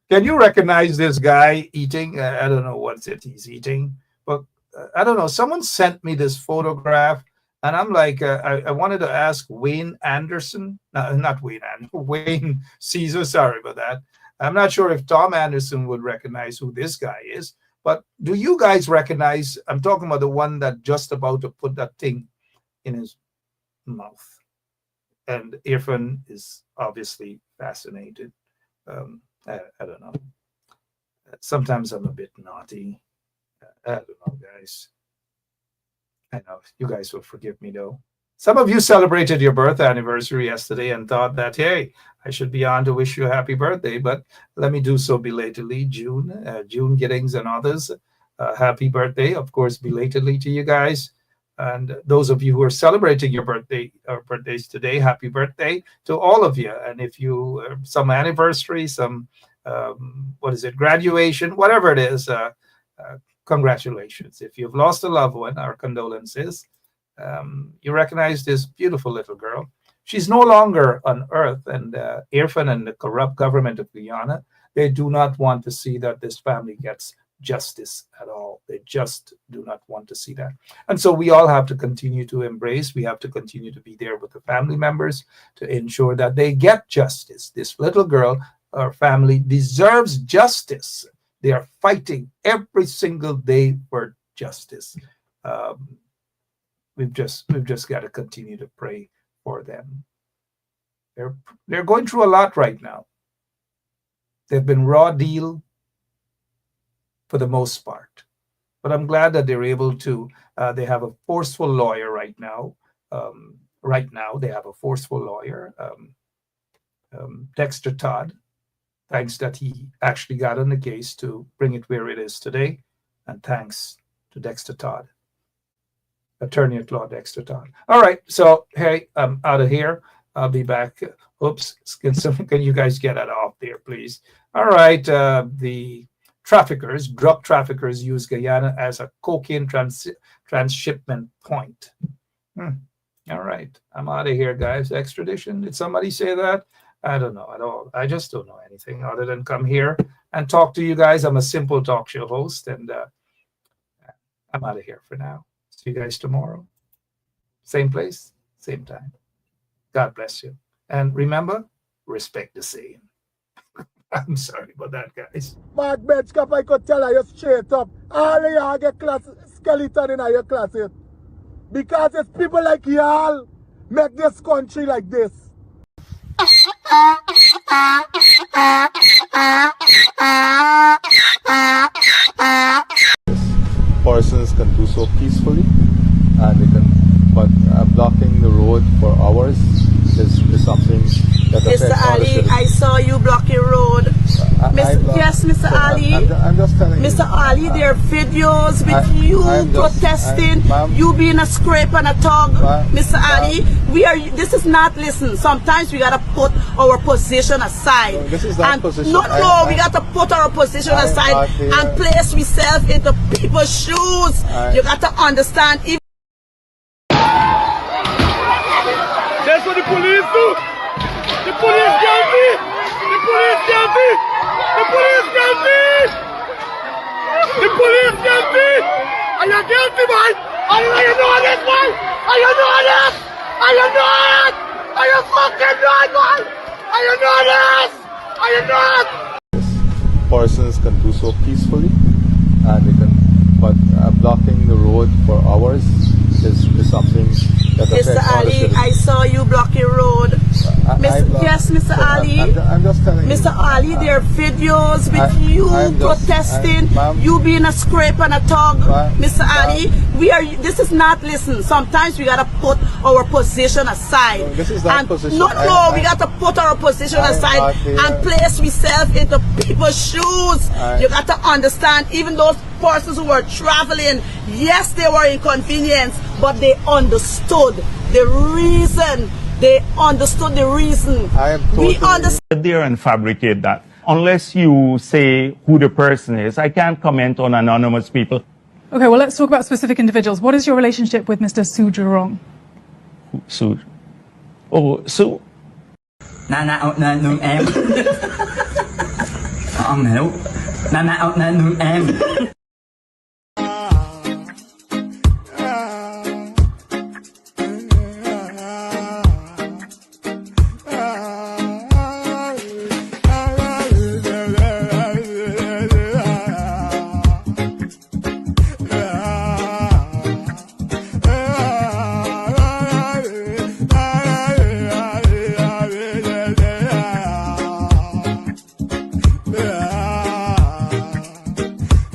Can you recognize this guy eating? I don't know what he's eating, but I don't know. Someone sent me this photograph, and I'm like, I wanted to ask Wayne Anderson. Not Wayne Anderson, Wayne Caesar. Sorry about that. I'm not sure if Tom Anderson would recognize who this guy is, but do you guys recognize? I'm talking about the one that just about to put that thing in his mouth. And Irfan is obviously fascinated. I don't know. Sometimes I'm a bit naughty. I don't know, guys. I know you guys will forgive me though. Some of you celebrated your birth anniversary yesterday and thought that, hey, I should be on to wish you a happy birthday, but let me do so belatedly. June Giddings and others, happy birthday, of course, belatedly to you guys. And those of you who are celebrating your birthday or birthdays today, happy birthday to all of you. And if you some anniversary, some graduation, whatever it is, congratulations. If you've lost a loved one, our condolences. You recognize this beautiful little girl. She's no longer on earth, and Irfan and the corrupt government of Guyana, they do not want to see that this family gets justice at all. They just do not want to see that. And so we all have to continue to embrace, we have to continue to be there with the family members to ensure that they get justice. This little girl, our family, deserves justice. They are fighting every single day for justice. We've just got to continue to pray for them. They're going through a lot right now. They've been raw deal for the most part, but I'm glad that they're able to. They have a forceful lawyer right now. They have a forceful lawyer, Dexter Todd. Thanks that he actually got on the case to bring it where it is today, and thanks to Dexter Todd. Attorney at law Dexter Todd. All right, so hey, I'm out of here. I'll be back. Oops, can you guys get that off there, please? All right, the drug traffickers use Guyana as a cocaine transshipment point. All right, I'm out of here, guys. Extradition, did somebody say that? I don't know at all. I just don't know anything other than come here and talk to you guys. I'm a simple talk show host, and I'm out of here for now. See you guys tomorrow. Same place, same time. God bless you. And remember, respect the same. I'm sorry about that, guys. Mark Benchcap, I could tell you straight up, all of y'all get skeleton in your closet. Because it's people like y'all make this country like this. Persons can do so peacefully, and they can, but blocking the road for hours is something that Mr. Ali, I saw you blocking road. Yes, Mr. Ali. I'm just telling Mr. Ali, there are videos with you protesting, you being a scrape and a tug. Mr. Ali, this is not, listen, sometimes we gotta put our position aside. This is not position. We gotta put our position aside and place ourselves into people's shoes. You gotta understand. That's what the police do. The police guilty. The police guilty. The police guilty. The police guilty. Are you guilty, man? Are you doing this, man? Are you doing this? Are you doing it? Are you fucking doing, man? Are you doing this? Are you doing it? Persons can do so peacefully, and they can, but blocking the road for hours is something that Mr. Ali, I saw you blocking road. Yes, Mr. Ali. I'm just telling Mr. Ali, there are videos with you protesting, you being a scrape and a tug. Mr. Ali, this is not, listen, sometimes we gotta put our position aside. This is not position. We gotta put our position aside and place ourselves into people's shoes. You gotta understand, even those persons who were traveling, yes, they were inconvenienced, but they understood the reason. They understood the reason. We understand there and fabricate that. Unless you say who the person is, I can't comment on anonymous people. Okay, well, let's talk about specific individuals. What is your relationship with Mr. Sujurong? Su? Oh, Su? em. Ông hiểu. Em.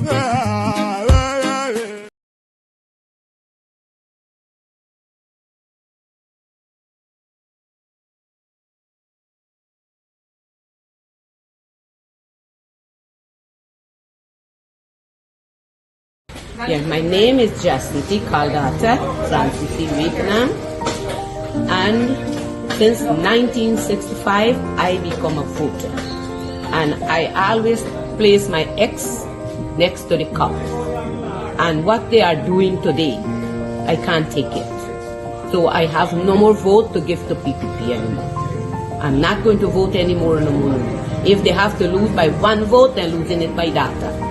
Yeah. Yeah, my name is Jacinty Caldata Francis Vietnam, and since 1965 I become a voter, and I always place my ex next to the cup, and what they are doing today, I can't take it. So I have no more vote to give to PPP anymore. I'm not going to vote anymore no more. If they have to lose by one vote, they're losing it by data.